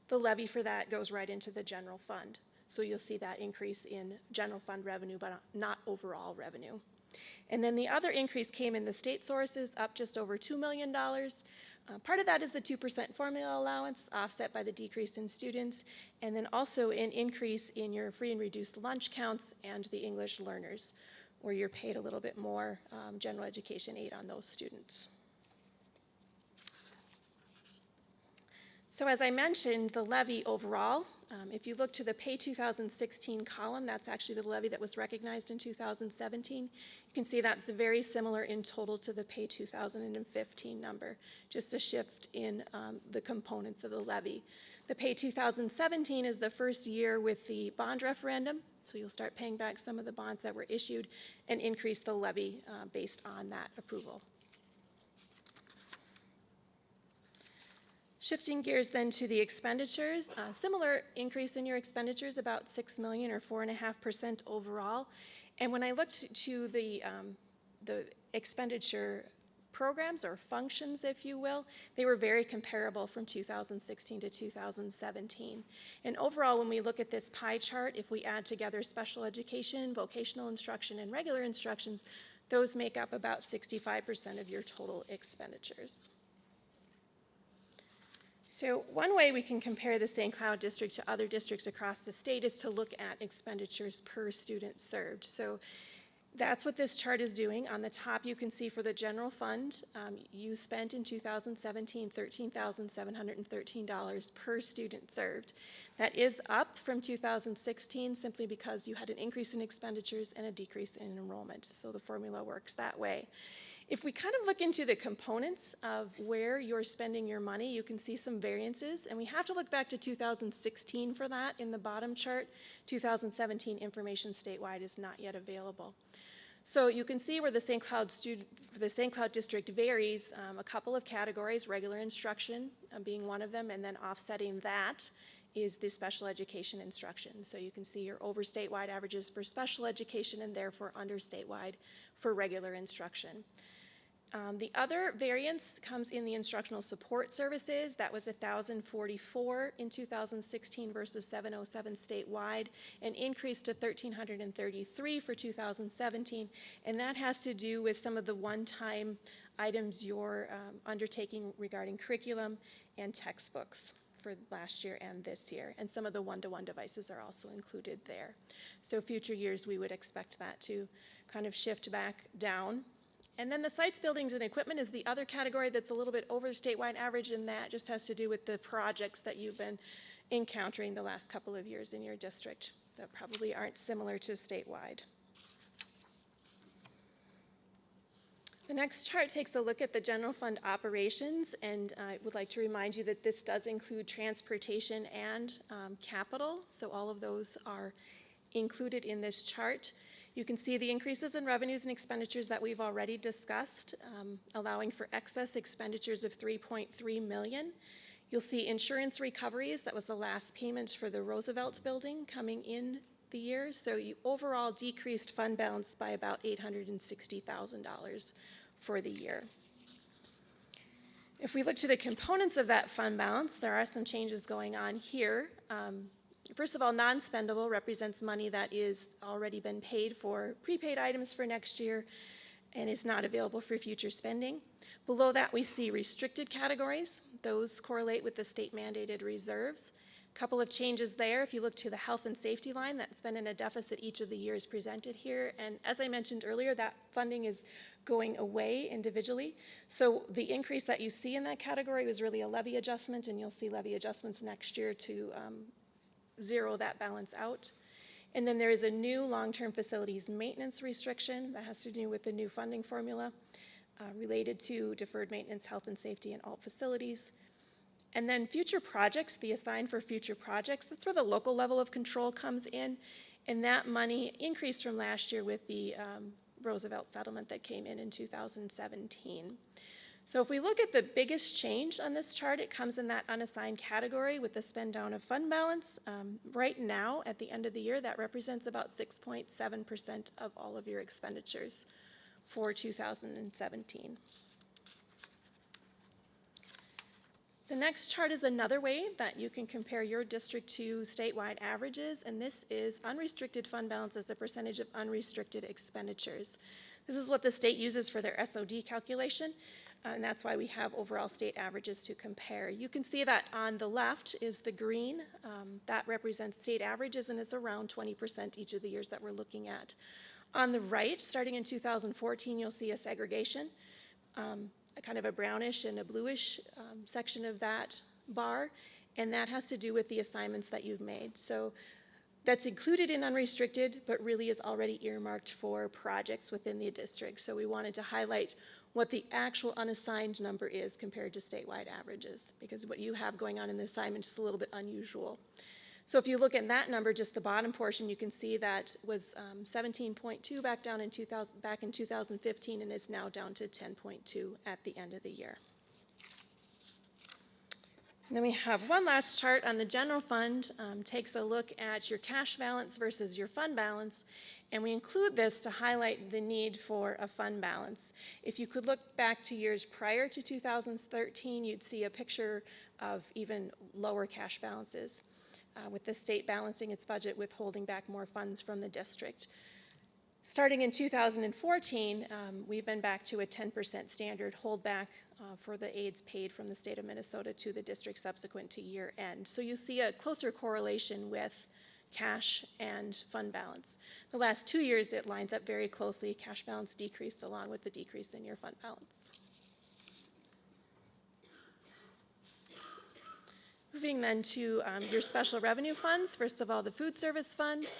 the levy for that goes right into the general fund. So you'll see that increase in general fund revenue, but not overall revenue. And then the other increase came in the state sources, up just over $2 million. Part of that is the 2% formula allowance, offset by the decrease in students, and then also an increase in your free and reduced lunch counts and the English learners, where you're paid a little bit more general education aid on those students. So as I mentioned, the levy overall, if you look to the Pay 2016 column, that's actually the levy that was recognized in 2017. You can see that's very similar in total to the Pay 2015 number, just a shift in the components of the levy. The Pay 2017 is the first year with the bond referendum, so you'll start paying back some of the bonds that were issued and increase the levy based on that approval. Shifting gears then to the expenditures, similar increase in your expenditures, about $6 million or 4.5% overall. And when I looked to the expenditure programs or functions, if you will, they were very comparable from 2016 to 2017. And overall, when we look at this pie chart, if we add together special education, vocational instruction, and regular instructions, those make up about 65% of your total expenditures. So one way we can compare the St. Cloud district to other districts across the state is to look at expenditures per student served. So that's what this chart is doing. On the top, you can see for the general fund, you spent in 2017 $13,713 per student served. That is up from 2016 simply because you had an increase in expenditures and a decrease in enrollment. So the formula works that way. If we kind of look into the components of where you're spending your money, you can see some variances, and we have to look back to 2016 for that in the bottom chart. 2017 information statewide is not yet available. So you can see where the St. Cloud district varies, a couple of categories, regular instruction being one of them, and then offsetting that is the special education instruction. So you can see your over statewide averages for special education and therefore under statewide for regular instruction. The other variance comes in the instructional support services. That was 1,044 in 2016 versus 707 statewide, and increased to 1,333 for 2017. And that has to do with some of the one-time items you're undertaking regarding curriculum and textbooks for last year and this year. And some of the one-to-one devices are also included there. So future years, we would expect that to kind of shift back down. And then the sites, buildings, and equipment is the other category that's a little bit over the statewide average, and that just has to do with the projects that you've been encountering the last couple of years in your district that probably aren't similar to statewide. The next chart takes a look at the general fund operations, and I would like to remind you that this does include transportation and capital, so all of those are included in this chart. You can see the increases in revenues and expenditures that we've already discussed, allowing for excess expenditures of $3.3 million. You'll see insurance recoveries. That was the last payment for the Roosevelt building coming in the year. So you overall decreased fund balance by about $860,000 for the year. If we look to the components of that fund balance, there are some changes going on here. First of all, non-spendable represents money that is already been paid for prepaid items for next year and is not available for future spending. Below that, we see restricted categories. Those correlate with the state mandated reserves. Couple of changes there. If you look to the health and safety line, that's been in a deficit each of the years presented here. And as I mentioned earlier, that funding is going away individually. So the increase that you see in that category was really a levy adjustment, and you'll see levy adjustments next year to zero that balance out. And then there is a new long-term facilities maintenance restriction that has to do with the new funding formula related to deferred maintenance, health and safety, and alt facilities. And then future projects, the assigned for future projects, that's where the local level of control comes in. And that money increased from last year with the Roosevelt settlement that came in 2017. So if we look at the biggest change on this chart, it comes in that unassigned category with the spend down of fund balance. Right now, at the end of the year, that represents about 6.7% of all of your expenditures for 2017. The next chart is another way that you can compare your district to statewide averages, and this is unrestricted fund balance as a percentage of unrestricted expenditures. This is what the state uses for their SOD calculation, and that's why we have overall state averages to compare. You can see that on the left is the green. That represents state averages, and it's around 20% each of the years that we're looking at. On the right, starting in 2014, you'll see a segregation. A kind of a brownish and a bluish section of that bar, and that has to do with the assignments that you've made. So that's included in unrestricted, but really is already earmarked for projects within the district. So we wanted to highlight what the actual unassigned number is compared to statewide averages, because what you have going on in the assignment is a little bit unusual. So if you look at that number, just the bottom portion, you can see that was 17.2 back in 2015, and is now down to 10.2 at the end of the year. And then we have one last chart on the general fund, takes a look at your cash balance versus your fund balance, and we include this to highlight the need for a fund balance. If you could look back to years prior to 2013, you'd see a picture of even lower cash balances. With the state balancing its budget with holding back more funds from the district. Starting in 2014, we've been back to a 10% standard holdback for the aids paid from the state of Minnesota to the district subsequent to year end. So you see a closer correlation with cash and fund balance. The last 2 years, it lines up very closely. Cash balance decreased along with the decrease in your fund balance. Moving then to your special revenue funds. First of all, the food service fund.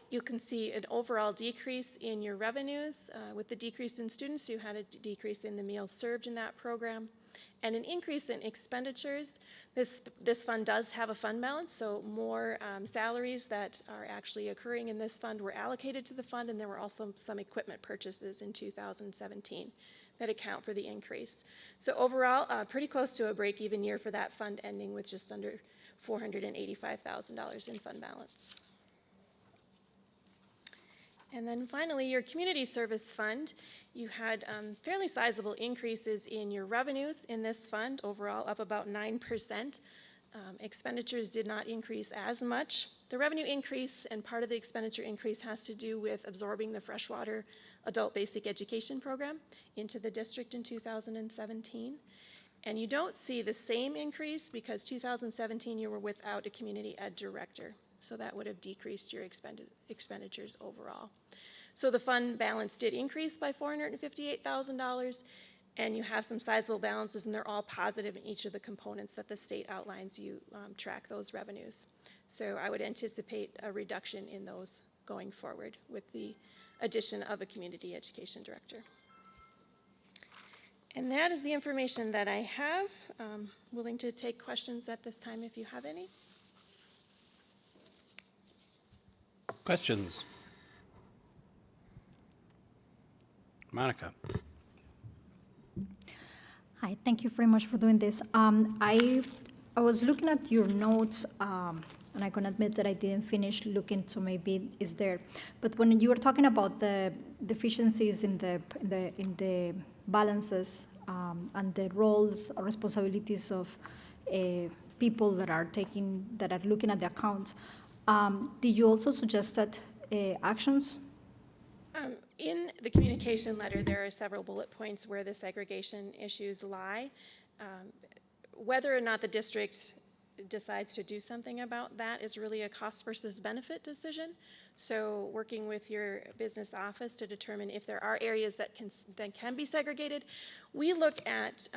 You can see an overall decrease in your revenues. With the decrease in students, you had a decrease in the meals served in that program, and an increase in expenditures. This fund does have a fund balance, so more salaries that are actually occurring in this fund were allocated to the fund, and there were also some equipment purchases in 2017. That account for the increase. So overall, pretty close to a break-even year for that fund, ending with just under $485,000 in fund balance. And then finally, your community service fund. You had fairly sizable increases in your revenues in this fund, overall up about 9%. Expenditures did not increase as much. The revenue increase and part of the expenditure increase has to do with absorbing the freshwater adult basic education program into the district in 2017. And you don't see the same increase because 2017 you were without a community ed director. So that would have decreased your expenditures overall. So the fund balance did increase by $458,000, and you have some sizable balances, and they're all positive in each of the components that the state outlines. You track those revenues. So I would anticipate a reduction in those going forward with the addition of a community education director. And that is the information that I have. Willing to take questions at this time if you have any. Questions? Monica. Hi, thank you very much for doing this. I was looking at your notes, and I can admit that I didn't finish looking, so maybe it's there. But when you were talking about the deficiencies in the balances and the roles or responsibilities of people that are looking at the accounts, did you also suggest that actions In the communication letter, there are several bullet points where the segregation issues lie. Whether or not the district decides to do something about that is really a cost versus benefit decision. So working with your business office to determine if there are areas that can be segregated. We look at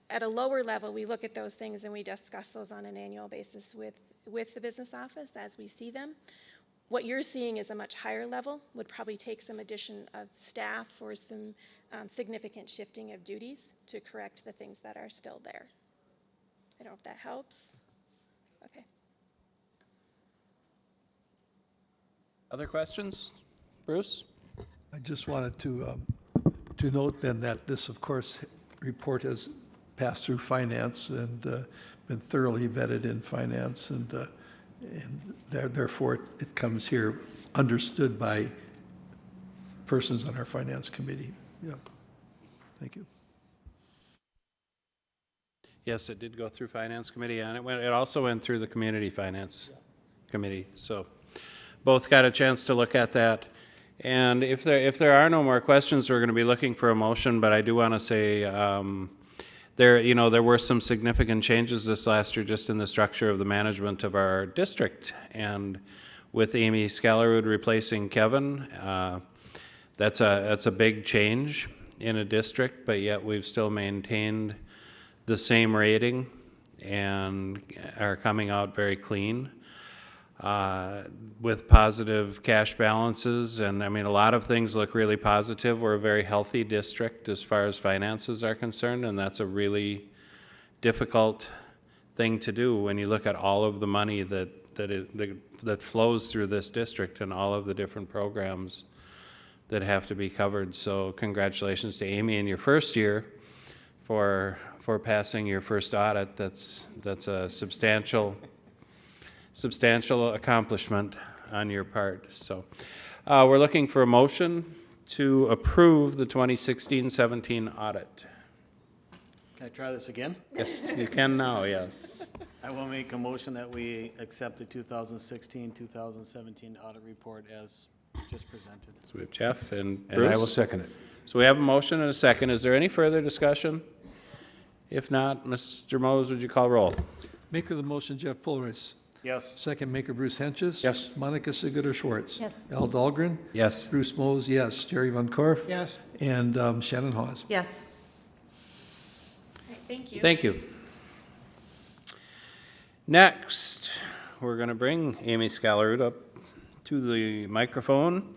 a lower level, we look at those things and we discuss those on an annual basis with the business office as we see them. What you're seeing is a much higher level, would probably take some addition of staff or some significant shifting of duties to correct the things that are still there. I don't know if that helps. Okay. Other questions? Bruce? I just wanted to note then that this, of course, report has passed through finance and been thoroughly vetted in finance, and therefore it comes here understood by persons on our finance committee. Yeah. Thank you. Yes, it did go through Finance Committee, and it also went through the Community Finance Committee. So both got a chance to look at that. And if there are no more questions, we're going to be looking for a motion, but I do want to say there were some significant changes this last year just in the structure of the management of our district. And with Amy Scalarud replacing Kevin, that's a big change in a district, but yet we've still maintained the same rating and are coming out very clean with positive cash balances. And I mean, a lot of things look really positive. We're a very healthy district as far as finances are concerned, and that's a really difficult thing to do when you look at all of the money that flows through this district and all of the different programs that have to be covered. So congratulations to Amy in your first year for passing your first audit. That's a substantial accomplishment on your part. So we're looking for a motion to approve the 2016-17 audit. Can I try this again? Yes, you can now, yes. I will make a motion that we accept the 2016-2017 audit report as just presented. So we have Jeff and Bruce. And I will second it. So we have a motion and a second. Is there any further discussion? If not, Mr. Mose, would you call roll? Maker of the motion, Jeff Pulrice. Yes. Second maker, Bruce Henches. Yes. Monica Sigurder-Schwartz. Yes. Al Dahlgren. Yes. Bruce Mose, yes. Jerry Van Korf. Yes. And Shannon Hawes. Yes. Thank you. Thank you. Next, we're going to bring Amy Scalarud up to the microphone,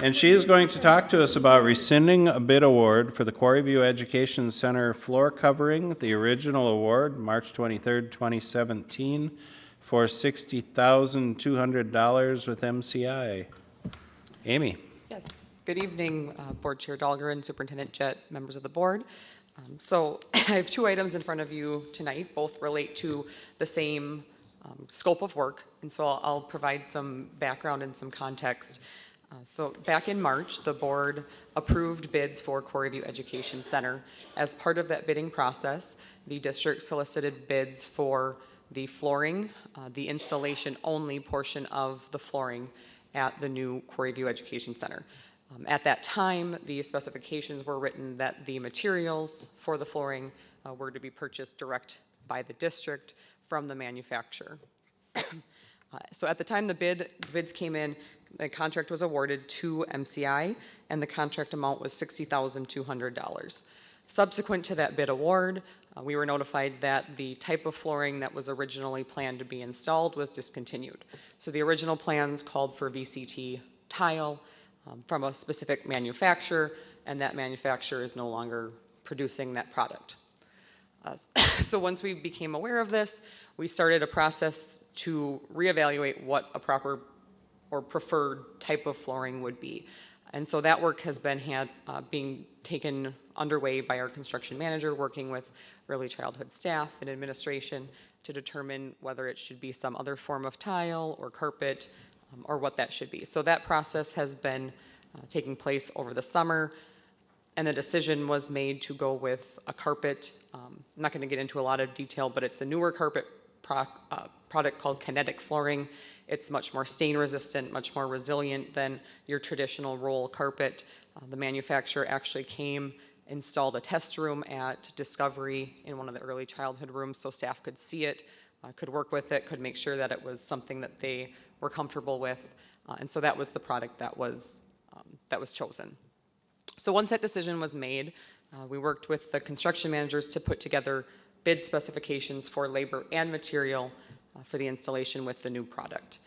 and she is going to talk to us about rescinding a bid award for the Quarry View Education Center floor covering. The original award, March 23rd, 2017, for $60,200 with MCI. Amy. Yes. Good evening, Board Chair Dahlgren, Superintendent Jett, members of the board. So I have two items in front of you tonight. Both relate to the same scope of work, and so I'll provide some background and some context. So back in March, the board approved bids for Quarry View Education Center. As part of that bidding process, the district solicited bids for the flooring, the installation-only portion of the flooring at the new Quarry View Education Center. At that time, the specifications were written that the materials for the flooring were to be purchased direct by the district from the manufacturer. So at the time the bids came in, the contract was awarded to MCI, and the contract amount was $60,200. Subsequent to that bid award, we were notified that the type of flooring that was originally planned to be installed was discontinued. So the original plans called for VCT tile from a specific manufacturer, and that manufacturer is no longer producing that product. So once we became aware of this, we started a process to reevaluate what a proper or preferred type of flooring would be. And so that work has been being taken underway by our construction manager, working with early childhood staff and administration to determine whether it should be some other form of tile or carpet or what that should be. So that process has been taking place over the summer, and the decision was made to go with a carpet. I'm not going to get into a lot of detail, but it's a newer carpet product called Kinetic Flooring. It's much more stain resistant, much more resilient than your traditional roll carpet. The manufacturer actually came, installed a test room at Discovery in one of the early childhood rooms so staff could see it, could work with it, could make sure that it was something that they were comfortable with. And so that was the product that was chosen. So once that decision was made, we worked with the construction managers to put together bid specifications for labor and material for the installation with the new product.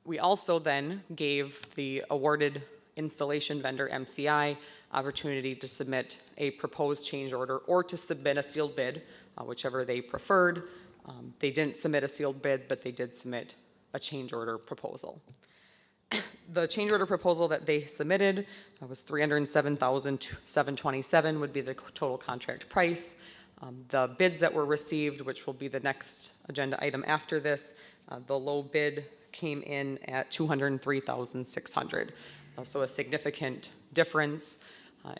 We also then gave the awarded installation vendor, MCI, opportunity to submit a proposed change order or to submit a sealed bid, whichever they preferred. They didn't submit a sealed bid, but they did submit a change order proposal. The change order proposal that they submitted was $307,727 would be the total contract price. The bids that were received, which will be the next agenda item after this, the low bid came in at $203,600. So a significant difference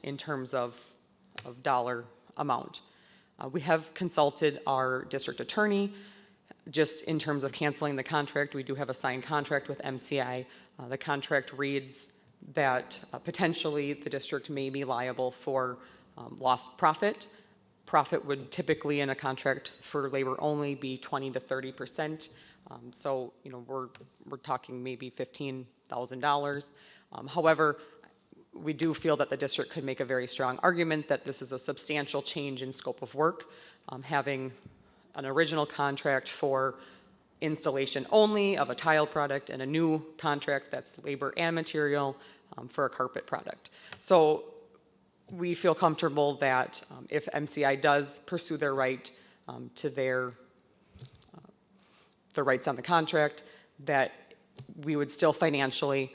in terms of dollar amount. We have consulted our district attorney just in terms of canceling the contract. We do have a signed contract with MCI. The contract reads that potentially the district may be liable for lost profit. Profit would typically in a contract for labor only be 20 to 30%. So, you know, we're talking maybe $15,000. However, we do feel that the district could make a very strong argument that this is a substantial change in scope of work. Having an original contract for installation only of a tile product and a new contract that's labor and material for a carpet product. So we feel comfortable that if MCI does pursue their right to the rights on the contract, that we would still financially,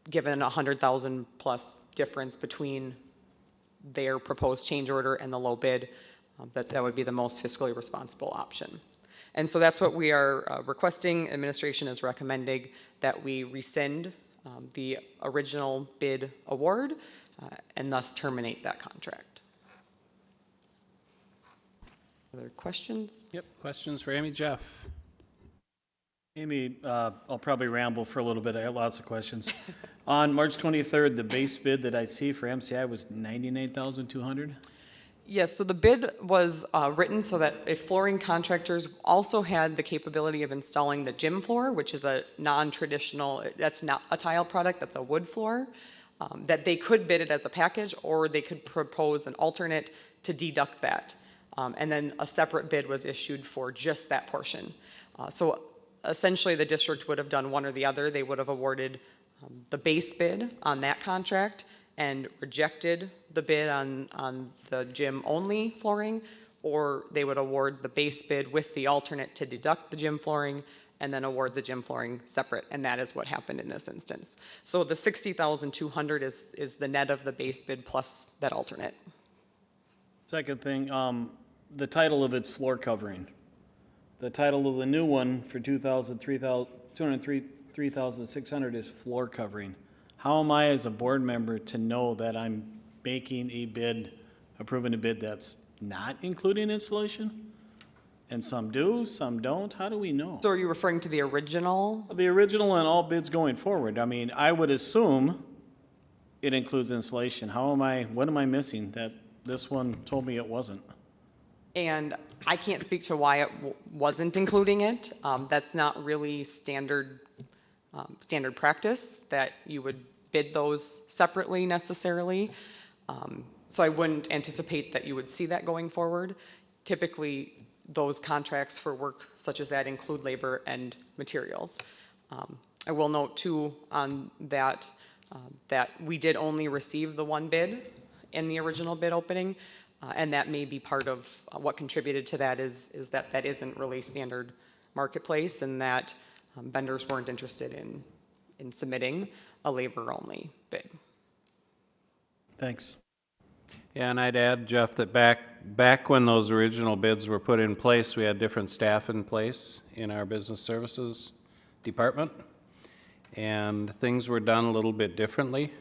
given a $100,000 plus difference between their proposed change order and the low bid, that would be the most fiscally responsible option. And so that's what we are requesting. Administration is recommending that we rescind the original bid award and thus terminate that contract. Other questions? Yep, questions for Amy? Jeff? Amy, I'll probably ramble for a little bit. I have lots of questions. On March 23rd, the base bid that I see for MCI was $99,200. Yes, so the bid was written so that if flooring contractors also had the capability of installing the gym floor, which is a non-traditional, that's not a tile product, that's a wood floor, that they could bid it as a package or they could propose an alternate to deduct that. And then a separate bid was issued for just that portion. So essentially the district would have done one or the other. They would have awarded the base bid on that contract and rejected the bid on the gym only flooring, or they would award the base bid with the alternate to deduct the gym flooring and then award the gym flooring separate, and that is what happened in this instance. So the $60,200 is the net of the base bid plus that alternate. Second thing, the title of its floor covering. The title of the new one for $203,600 is floor covering. How am I as a board member to know that I'm making a bid, approving a bid that's not including installation? And some do, some don't. How do we know? So are you referring to the original? The original and all bids going forward. I mean, I would assume it includes installation. What am I missing that this one told me it wasn't? And I can't speak to why it wasn't including it. That's not really standard practice that you would bid those separately necessarily. So I wouldn't anticipate that you would see that going forward. Typically, those contracts for work such as that include labor and materials. I will note too on that that we did only receive the one bid in the original bid opening, and that may be part of what contributed to that is that that isn't really standard marketplace and that vendors weren't interested in submitting a labor-only bid. Thanks. Yeah, and I'd add, Jeff, that back when those original bids were put in place, we had different staff in place in our business services department, and things were done a little bit differently,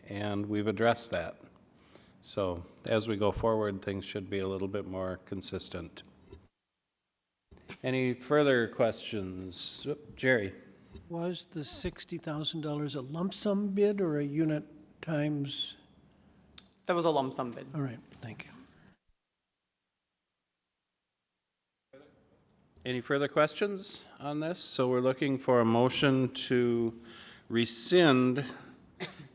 and we've addressed that. So as we go forward, things should be a little bit more consistent. Any further questions? Jerry? Was the $60,000 a lump sum bid or a unit times? That was a lump sum bid. All right, thank you. Any further questions on this? So we're looking for a motion to rescind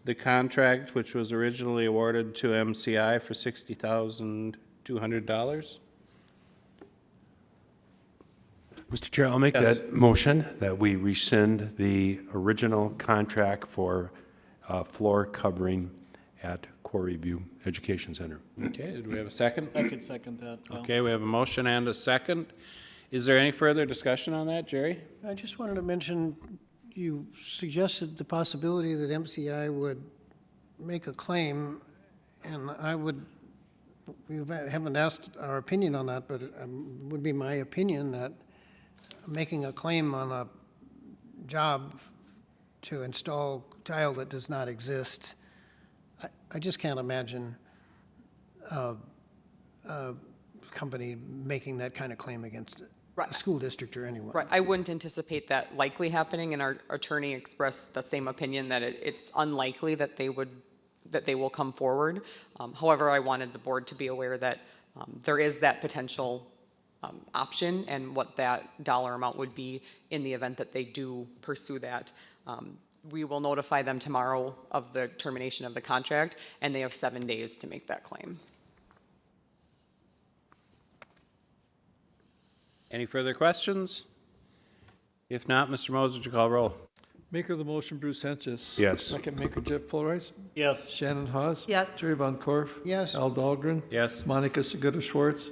the contract which was originally awarded to MCI for $60,200. Mr. Chair, I'll make Yes. that motion that we rescind the original contract for floor covering at Quarry View Education Center. Okay, do we have a second? I could second that. Bill. Okay, we have a motion and a second. Is there any further discussion on that, Jerry? I just wanted to mention, you suggested the possibility that MCI would make a claim, and I would, we haven't asked our opinion on that, but it would be my opinion that making a claim on a job to install tile that does not exist, I just can't imagine a company making that kind of claim against a school district or anyone. Right, I wouldn't anticipate that likely happening, and our attorney expressed that same opinion, that it's unlikely that they will come forward. However, I wanted the board to be aware that there is that potential option and what that dollar amount would be in the event that they do pursue that. We will notify them tomorrow of the termination of the contract, and they have 7 days to make that claim. Any further questions? If not, Mr. Moses, would you call roll? Maker of the motion, Bruce Henches. Yes. Second maker, Jeff Polrice. Yes. Shannon Hawes. Yes. Jerry Von Korf. Yes. Al Dahlgren. Yes. Monica Seguda Schwartz.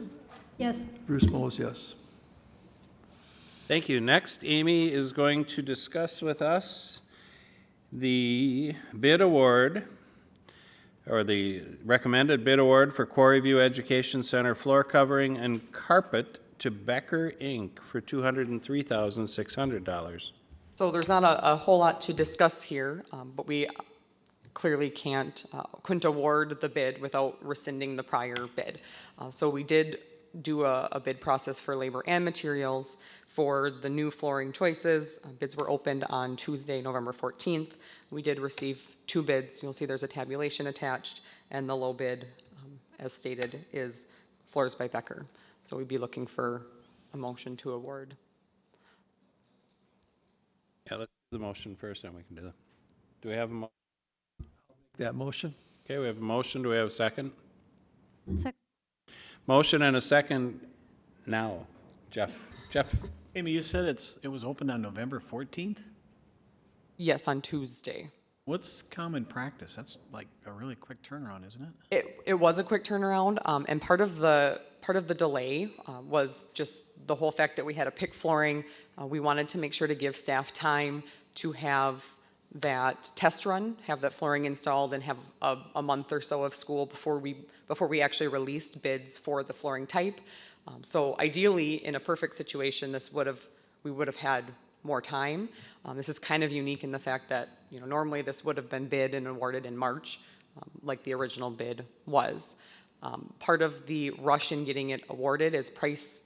Yes. Bruce Mose, yes. Thank you. Next, Amy is going to discuss with us the bid award, or the recommended bid award for Quarry View Education Center floor covering and carpet to Becker Inc. for $203,600. So there's not a whole lot to discuss here, but we clearly couldn't award the bid without rescinding the prior bid. So we did do a bid process for labor and materials for the new flooring choices. Bids were opened on Tuesday, November 14th. We did receive 2 bids. You'll see there's a tabulation attached, and the low bid, as stated, is Floors by Becker. So we'd be looking for a motion to award. Yeah, let's do the motion first, and we can do that. Do we have a motion? That motion? Okay, we have a motion. Do we have a second? Second. Motion and a second now. Jeff? Amy, you said it was opened on November 14th? Yes, on Tuesday. What's common practice? That's like a really quick turnaround, isn't it? It was a quick turnaround, and part of the delay was just the whole fact that we had to pick flooring. We wanted to make sure to give staff time to have that test run, have that flooring installed, and have a month or so of school before we actually released bids for the flooring type. So ideally, in a perfect situation, we would have had more time. This is kind of unique in the fact that normally this would have been bid and awarded in March, like the original bid was. Part of the rush in getting it awarded is price.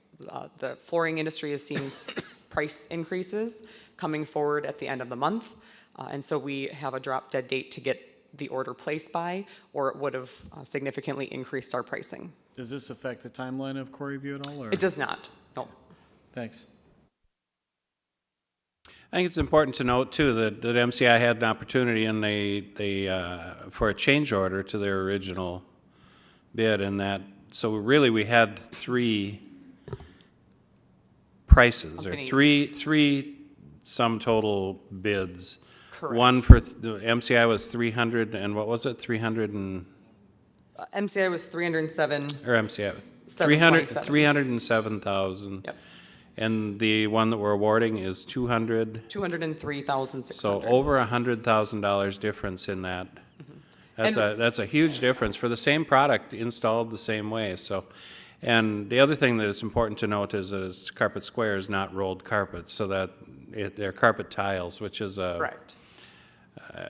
The flooring industry is seeing price increases coming forward at the end of the month, and so we have a drop dead date to get the order placed by, or it would have significantly increased our pricing. Does this affect the timeline of Quarry View at all? Or? It does not, no. Thanks. I think it's important to note, too, that MCI had an opportunity and for a change order to their original bid, and that, so really we had 3 prices, or three sum total bids. Correct. One for, the MCI was 300, and what was it, 300 and? MCI was 307. Or MCI, 727. 307,000. Yep. And the one that we're awarding is 200? 203,600. So over $100,000 difference in that. That's a huge difference for the same product installed the same way. So, and the other thing that is important to note is carpet squares, not rolled carpets, so that they're carpet tiles, which is correct.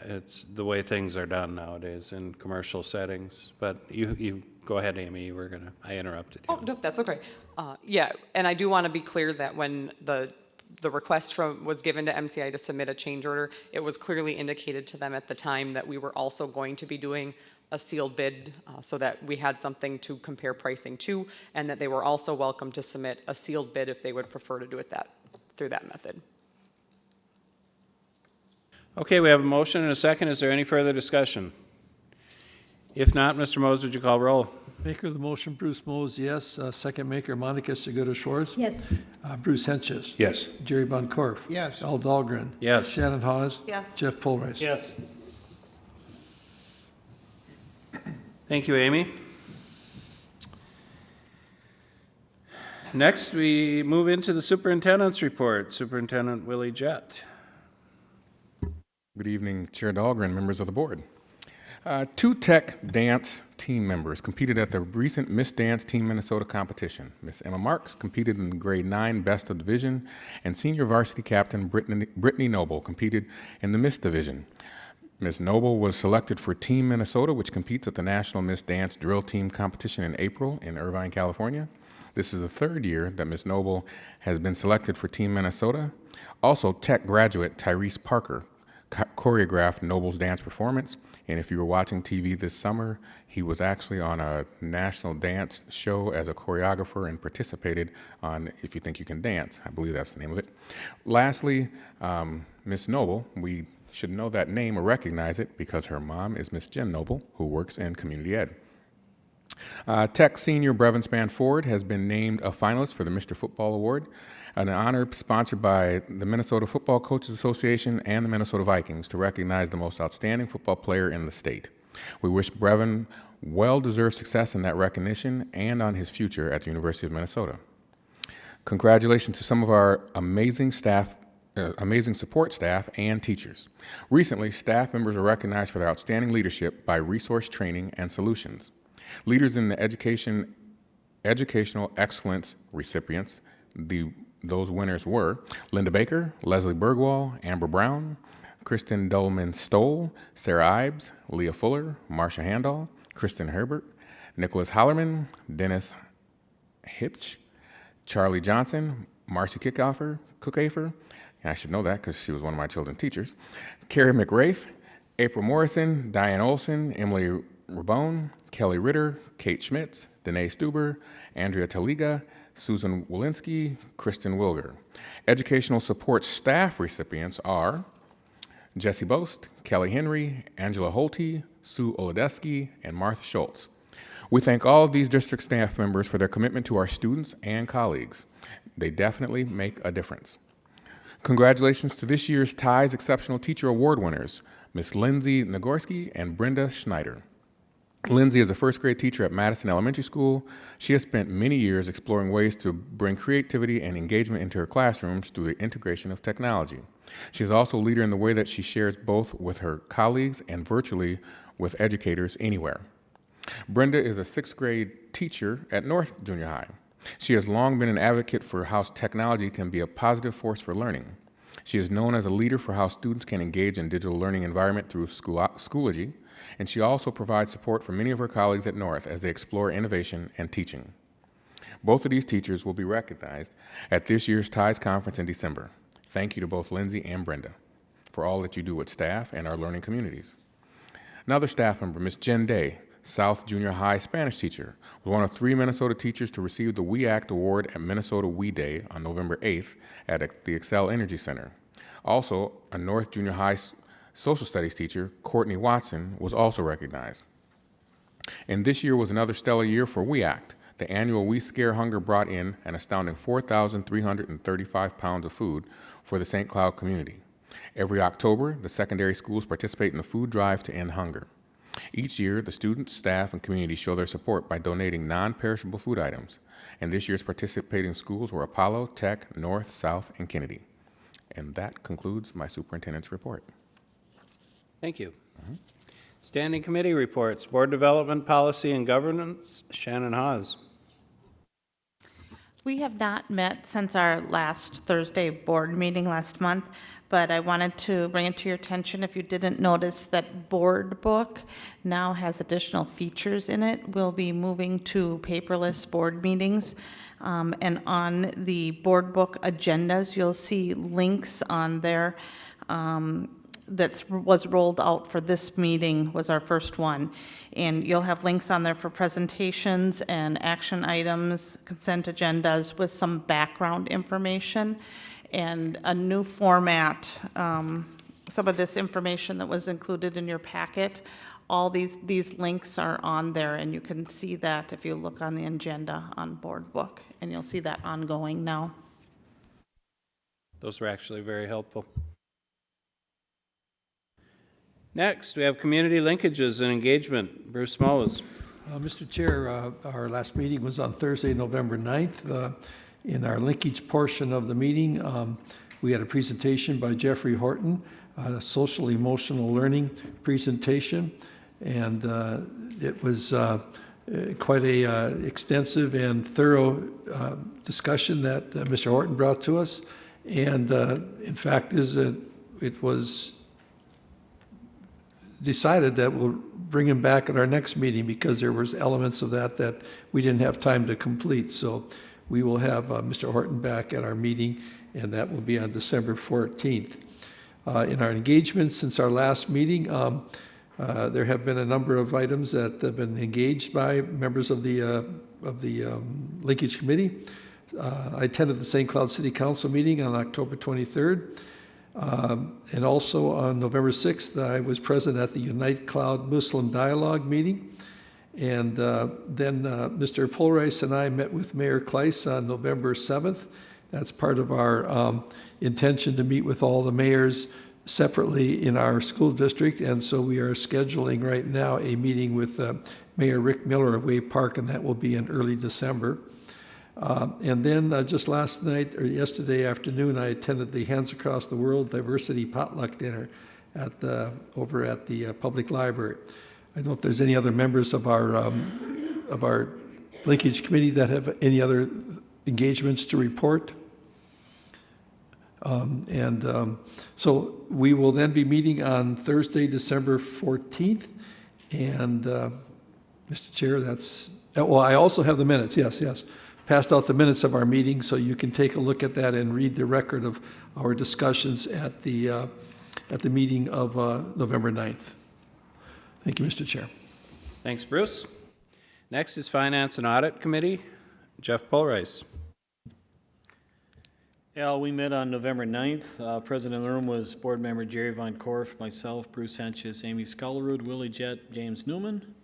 It's the way things are done nowadays in commercial settings. But you Go ahead, Amy, I interrupted you. Oh, no, that's okay. Yeah, and I do want to be clear that when the request was given to MCI to submit a change order, it was clearly indicated to them at the time that we were also going to be doing a sealed bid so that we had something to compare pricing to, and that they were also welcome to submit a sealed bid if they would prefer to do it through that method. Okay, we have a motion and a second. Is there any further discussion? If not, Mr. Mose, would you call roll? Maker of the motion, Bruce Mose, yes. Second maker, Monica Seguda Schwartz. Yes. Bruce Henches. Yes. Jerry Von Korf. Yes. Al Dahlgren. Yes. Shannon Hawes. Yes. Jeff Pulrice. Yes. Thank you, Amy. Next, we move into the superintendent's report. Superintendent Willie Jett. Good evening, Chair Dahlgren, members of the board. 2 tech dance team members competed at the recent Miss Dance Team Minnesota competition. Miss Emma Marks competed in the grade 9 Best of Division, and senior varsity captain Brittany Noble competed in the Miss Division. Miss Noble was selected for Team Minnesota, which competes at the National Miss Dance Drill Team competition in April in Irvine, California. This is the 3rd year that Miss Noble has been selected for Team Minnesota. Also, tech graduate Tyrese Parker choreographed Noble's dance performance. And if you were watching TV this summer, he was actually on a national dance show as a choreographer and participated on If You Think You Can Dance. I believe that's the name of it. Lastly, Miss Noble, we should know that name or recognize it because her mom is Miss Jen Noble, who works in community ed. Tech senior Brevin Spanford has been named a finalist for the Mr. Football Award, an honor sponsored by the Minnesota Football Coaches Association and the Minnesota Vikings to recognize the most outstanding football player in the state. We wish Brevin well-deserved success in that recognition and on his future at the University of Minnesota. Congratulations to some of our amazing staff, amazing support staff and teachers. Recently, staff members were recognized for their outstanding leadership by Resource Training and Solutions. Leaders in the educational excellence recipients, those winners were Linda Baker, Leslie Bergwall, Amber Brown, Kristen Dullman-Stoll, Sarah Ives, Leah Fuller, Marcia Handall, Kristen Herbert, Nicholas Hollerman, Dennis Hitch, Charlie Johnson, Marcy Cookafer, and I should know that because she was one of my children's teachers, Carrie McRafe, April Morrison, Diane Olson, Emily Rabone, Kelly Ritter, Kate Schmitz, Danae Stuber, Andrea Taliga, Susan Walensky, Kristen Wilger. Educational support staff recipients are Jesse Boast, Kelly Henry, Angela Holte, Sue Oladeski, and Martha Schultz. We thank all of these district staff members for their commitment to our students and colleagues. They definitely make a difference. Congratulations to this year's TIES Exceptional Teacher Award winners, Ms. Lindsay Nagorski and Brenda Schneider. Lindsay is a first grade teacher at Madison Elementary School. She has spent many years exploring ways to bring creativity and engagement into her classrooms through the integration of technology. She is also a leader in the way that she shares both with her colleagues and virtually with educators anywhere. Brenda is a 6th grade teacher at North Junior High. She has long been an advocate for how technology can be a positive force for learning. She is known as a leader for how students can engage in digital learning environment through Schoology, and she also provides support for many of her colleagues at North as they explore innovation and teaching. Both of these teachers will be recognized at this year's TIES conference in December. Thank you to both Lindsay and Brenda for all that you do with staff and our learning communities. Another staff member, Ms. Jen Day, South Junior High Spanish teacher, was one of 3 Minnesota teachers to receive the We Act Award at Minnesota We Day on November 8th at the Excel Energy Center. Also, a North Junior High social studies teacher, Courtney Watson, was also recognized. And this year was another stellar year for We Act. The annual We Scare Hunger brought in an astounding 4,335 pounds of food for the St. Cloud community. Every October, the secondary schools participate in the food drive to end hunger. Each year, the students, staff, and community show their support by donating non-perishable food items. And this year's participating schools were Apollo, Tech, North, South, and Kennedy. And that concludes my superintendent's report. Thank you. Standing committee reports, Board Development, Policy, and Governance, Shannon Hawes. We have not met since our last Thursday board meeting last month, but I wanted to bring it to your attention, if you didn't notice, that Board Book now has additional features in it. We'll be moving to paperless board meetings. And on the Board Book agendas, you'll see links on there that was rolled out for this meeting, was our first one. And you'll have links on there for presentations and action items, consent agendas with some background information, and a new format. Some of this information that was included in your packet, all these links are on there, and you can see that if you look on the agenda on Board Book, and you'll see that ongoing now. Those were actually very helpful. Next, we have community linkages and engagement. Bruce Mullis. Mr. Chair, our last meeting was on Thursday, November 9th. In our linkage portion of the meeting, we had a presentation by Jeffrey Horton, a social emotional learning presentation, and it was quite a extensive and thorough discussion that Mr. Horton brought to us. And in fact, it was decided that we'll bring him back at our next meeting because there was elements of that we didn't have time to complete. So we will have Mr. Horton back at our meeting, and that will be on December 14th. In our engagement since our last meeting, there have been a number of items that have been engaged by members of the Linkage Committee. I attended the St. Cloud City Council meeting on October 23rd. And also on November 6th, I was present at the Unite Cloud Muslim Dialogue meeting. And then Mr. Polrice and I met with Mayor Kleiss on November 7th. That's part of our intention to meet with all the mayors separately in our school district. And so we are scheduling right now a meeting with Mayor Rick Miller of Way Park, and that will be in early December. And then just last night or yesterday afternoon, I attended the Hands Across the World Diversity Potluck Dinner over at the public library. I don't know if there's any other members of our Linkage Committee that have any other engagements to report. So we will then be meeting on Thursday, December 14th. And Mr. Chair, I also have the minutes, yes. Passed out the minutes of our meeting, so you can take a look at that and read the record of our discussions at the meeting of November 9th. Thank you, Mr. Chair. Thanks, Bruce. Next is Finance and Audit Committee. Jeff Polrice. Yeah, we met on November 9th. Present in the room was Board Member Jerry Von Korf, myself, Bruce Henches, Amy Skullerud, Willie Jett, James Newman.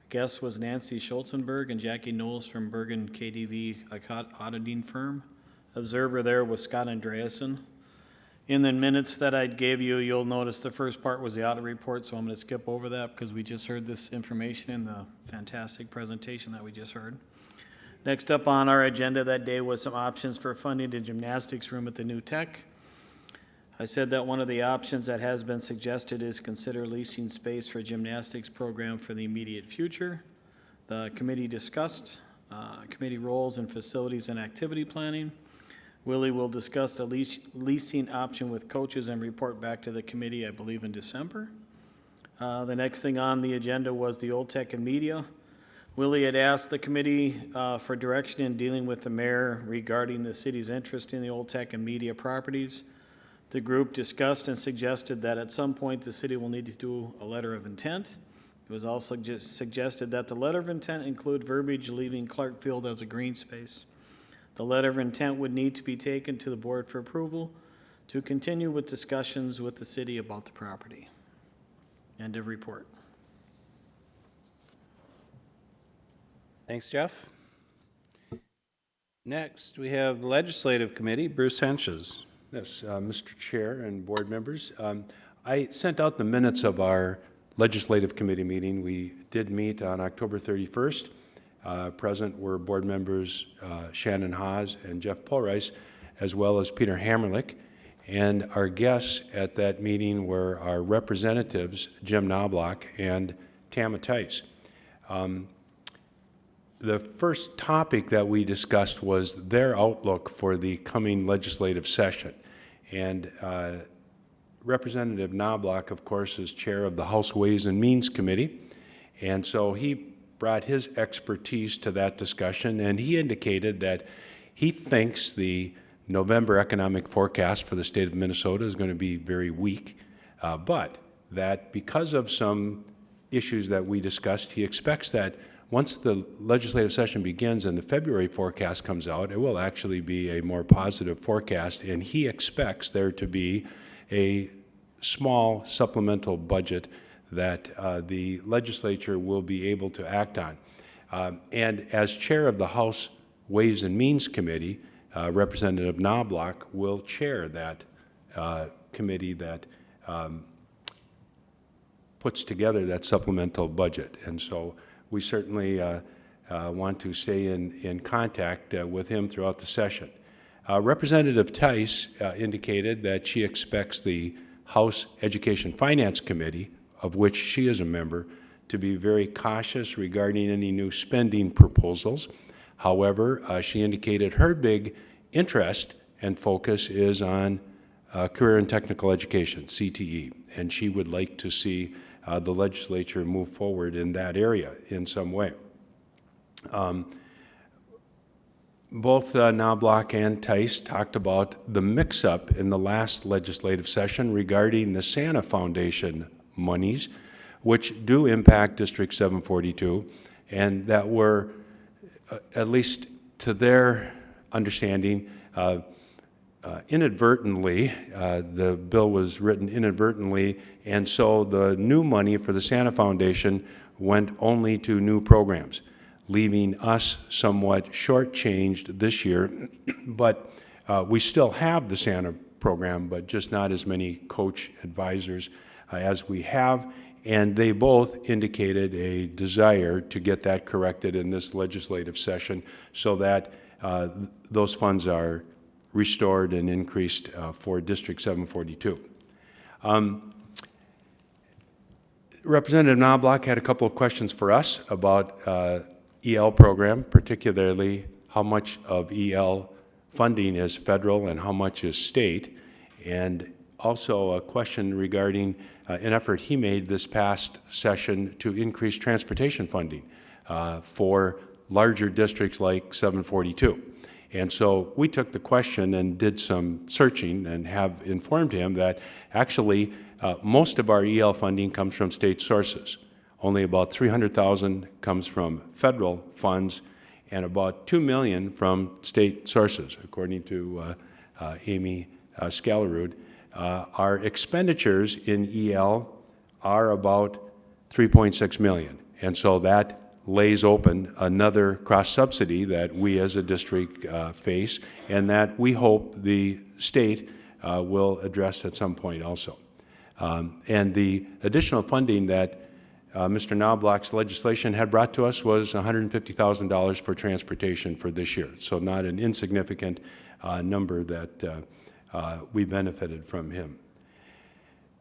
Guest was Nancy Schulzenberg and Jackie Knowles from Bergen KDV auditing firm. Observer there was Scott Andreasen. In the minutes that I gave you, you'll notice the first part was the audit report, so I'm going to skip over that because we just heard this information in the fantastic presentation that we just heard. Next up on our agenda that day was some options for funding the gymnastics room at the new tech. I said that one of the options that has been suggested is consider leasing space for a gymnastics program for the immediate future. The committee discussed committee roles in facilities and activity planning. Willie will discuss the leasing option with coaches and report back to the committee, I believe, in December. The next thing on the agenda was the Old Tech and Media. Willie had asked the committee for direction in dealing with the mayor regarding the city's interest in the Old Tech and Media properties. The group discussed and suggested that at some point the city will need to do a letter of intent. It was also suggested that the letter of intent include verbiage leaving Clark Field as a green space. The letter of intent would need to be taken to the board for approval to continue with discussions with the city about the property. End of report. Thanks, Jeff. Next, we have the Legislative Committee, Bruce Henches. Yes, Mr. Chair and board members. I sent out the minutes of our Legislative Committee meeting. We did meet on October 31st. Present were board members Shannon Haas and Jeff Polrice, as well as Peter Hammerlich. And our guests at that meeting were our representatives, Jim Knobloch and Tama Tice. The first topic that we discussed was their outlook for the coming legislative session. And Representative Knobloch, of course, is chair of the House Ways and Means Committee. And so he brought his expertise to that discussion, and he indicated that he thinks the November economic forecast for the state of Minnesota is going to be very weak, but that because of some issues that we discussed, he expects that once the legislative session begins and the February forecast comes out, it will actually be a more positive forecast, and he expects there to be a small supplemental budget that the legislature will be able to act on. And as chair of the House Ways and Means Committee, Representative Knobloch will chair that committee that puts together that supplemental budget. And so we certainly want to stay in contact with him throughout the session. Representative Tice indicated that she expects the House Education Finance Committee, of which she is a member, to be very cautious regarding any new spending proposals. However, she indicated her big interest and focus is on career and technical education, CTE, and she would like to see the legislature move forward in that area in some way. Both Knobloch and Tice talked about the mix-up in the last legislative session regarding the Santa Foundation monies, which do impact District 742, and that were, at least to their understanding, inadvertently, the bill was written inadvertently, and so the new money for the Santa Foundation went only to new programs, leaving us somewhat shortchanged this year. But we still have the Santa program, but just not as many coach advisors as we have, and they both indicated a desire to get that corrected in this legislative session so that those funds are restored and increased for District 742. Representative Knobloch had a couple of questions for us about EL program, particularly how much of EL funding is federal and how much is state, and also a question regarding an effort he made this past session to increase transportation funding for larger districts like 742. And so we took the question and did some searching and have informed him that actually most of our EL funding comes from state sources. Only about $300,000 comes from federal funds and about $2 million from state sources, according to Amy Scalarud. Our expenditures in EL are about $3.6 million. And so that lays open another cross-subsidy that we as a district face and that we hope the state will address at some point also. And the additional funding that Mr. Knobloch's legislation had brought to us was $150,000 for transportation for this year, so not an insignificant number that we benefited from him.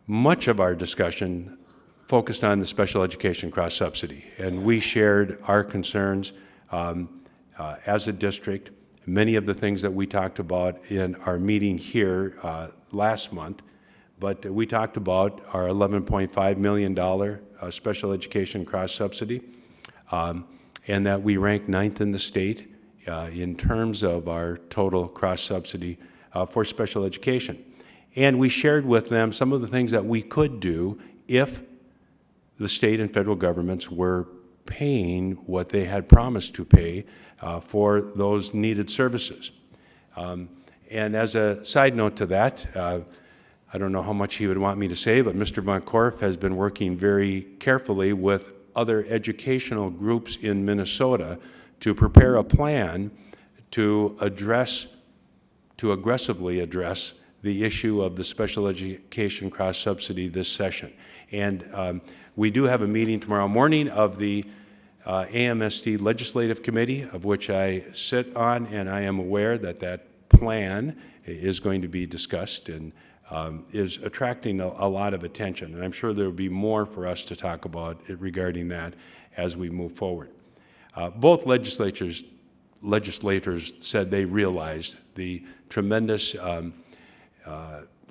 Much of our discussion focused on the special education cross-subsidy, and we shared our concerns as a district. Many of the things that we talked about in our meeting here last month, but we talked about our $11.5 million special education cross-subsidy, and that we rank 9th in the state in terms of our total cross-subsidy for special education. And we shared with them some of the things that we could do if the state and federal governments were paying what they had promised to pay for those needed services. And as a side note to that, I don't know how much he would want me to say, but Mr. Van Korff has been working very carefully with other educational groups in Minnesota to prepare a plan to aggressively address the issue of the special education cross-subsidy this session. And we do have a meeting tomorrow morning of the AMSD Legislative Committee, of which I sit on, and I am aware that that plan is going to be discussed and is attracting a lot of attention. And I'm sure there will be more for us to talk about regarding that as we move forward. Both legislators said they realized the tremendous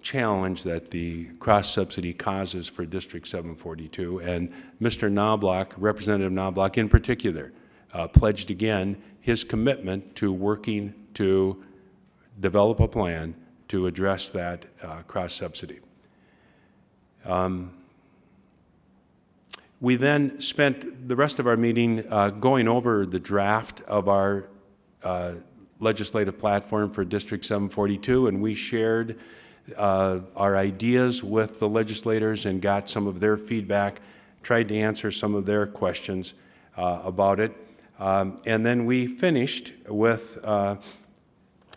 challenge that the cross-subsidy causes for District 742, and Mr. Knobloch, Representative Knobloch in particular, pledged again his commitment to working to develop a plan to address that cross-subsidy. We then spent the rest of our meeting going over the draft of our legislative platform for District 742, and we shared our ideas with the legislators and got some of their feedback, tried to answer some of their questions about it. And then we finished with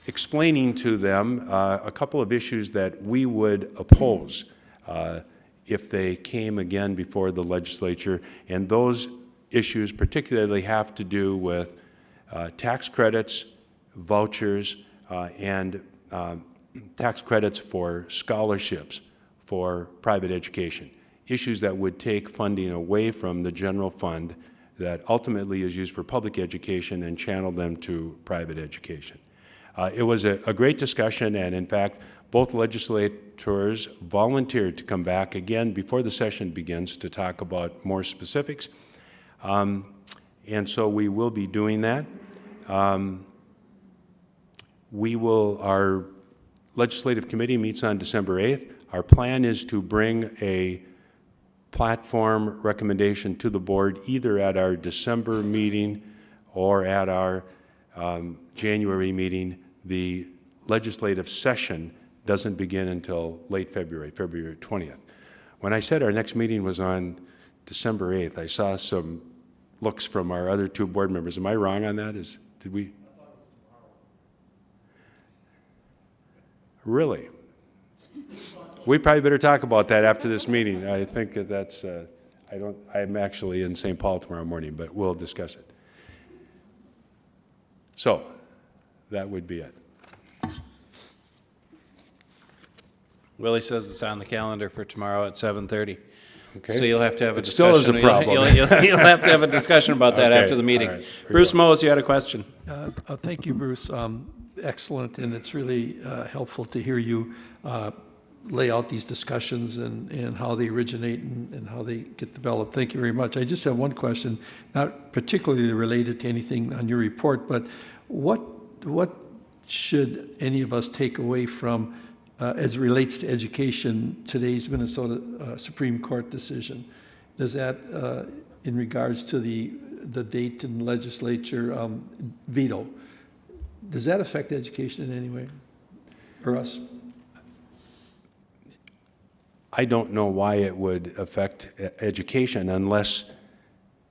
explaining to them a couple of issues that we would oppose if they came again before the legislature. And those issues particularly have to do with tax credits, vouchers, and tax credits for scholarships for private education, issues that would take funding away from the general fund that ultimately is used for public education and channel them to private education. It was a great discussion, and in fact, both legislators volunteered to come back again before the session begins to talk about more specifics. And so we will be doing that. Our legislative committee meets on December 8th. Our plan is to bring a platform recommendation to the board either at our December meeting or at our January meeting. The legislative session doesn't begin until late February, February 20th. When I said our next meeting was on December 8th, I saw some looks from our other two board members. Am I wrong on that? Did we? Really? We probably better talk about that after this meeting. I think that that's, I'm actually in St. Paul tomorrow morning, but we'll discuss it. So, that would be it. Willie says it's on the calendar for tomorrow at 7:30. Okay. So you'll have to have a It discussion. still is a problem. You'll have to have a discussion about that Okay. after the meeting. All right. Bruce Mose, you had a question. Thank you, Bruce. Excellent, and it's really helpful to hear you lay out these discussions and how they originate and how they get developed. Thank you very much. I just have one question, not particularly related to anything on your report, but what should any of us take away from, as it relates to education, today's Minnesota Supreme Court decision? Does that, in regards to the Dayton legislature veto, does that affect education in any way, or us? I don't know why it would affect education unless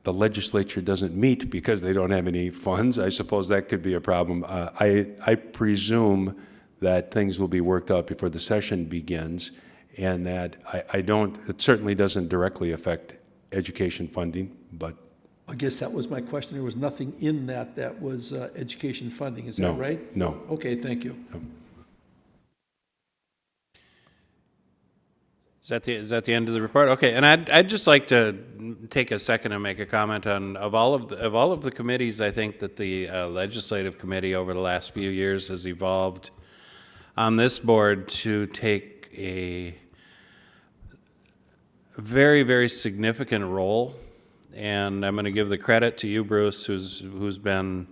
the legislature doesn't meet because they don't have any funds. I suppose that could be a problem. I presume that things will be worked out before the session begins, and that it certainly doesn't directly affect education funding, but I guess that was my question. There was nothing in that was education funding. Is that right? No. Okay, thank you. No. Is that the end of the report? Okay, and I'd just like to take a second and make a comment on of all of the committees. I think that the legislative committee over the last few years has evolved on this board to take a very, very significant role. And I'm going to give the credit to you, Bruce, who's been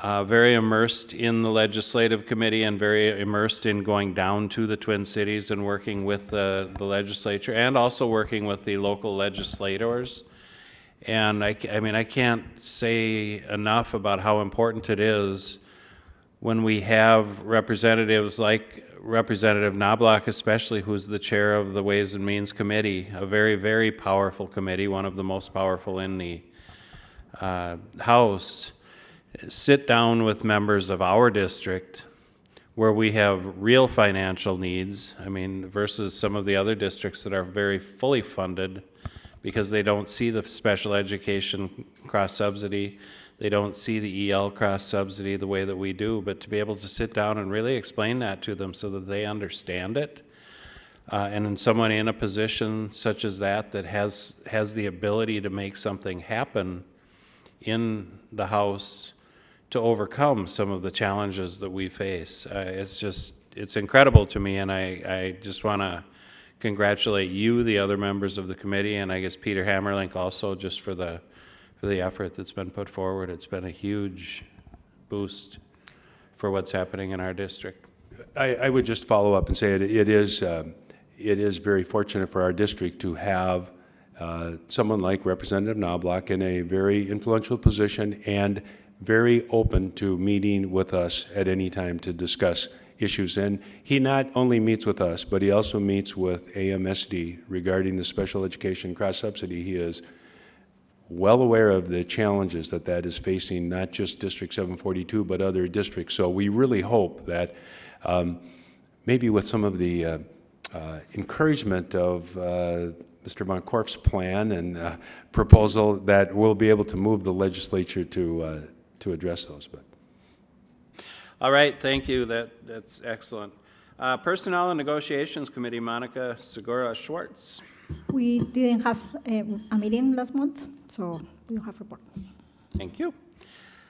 very immersed in the legislative committee and very immersed in going down to the Twin Cities and working with the legislature and also working with the local legislators. And I mean, I can't say enough about how important it is when we have representatives like Representative Knobloch especially, who's the chair of the Ways and Means Committee, a very, very powerful committee, one of the most powerful in the House, sit down with members of our district where we have real financial needs, I mean, versus some of the other districts that are very fully funded because they don't see the special education cross-subsidy. They don't see the EL cross-subsidy the way that we do, but to be able to sit down and really explain that to them so that they understand it, and in someone in a position such as that has the ability to make something happen in the House to overcome some of the challenges that we face. It's incredible to me, and I just want to congratulate you, the other members of the committee, and I guess Peter Hammerlink also, just for the effort that's been put forward. It's been a huge boost for what's happening in our district. I would just follow up and say it is very fortunate for our district to have someone like Representative Knobloch in a very influential position and very open to meeting with us at any time to discuss issues. And he not only meets with us, but he also meets with AMSD regarding the special education cross-subsidy. He is well aware of the challenges that is facing not just District 742, but other districts. So we really hope that maybe with some of the encouragement of Mr. Von Korf's plan and proposal, that we'll be able to move the legislature to address those. But all right, thank you. That's excellent. Personnel and Negotiations Committee, Monica Segura Schwartz. We didn't have a meeting last month, so we don't have a report. Thank you.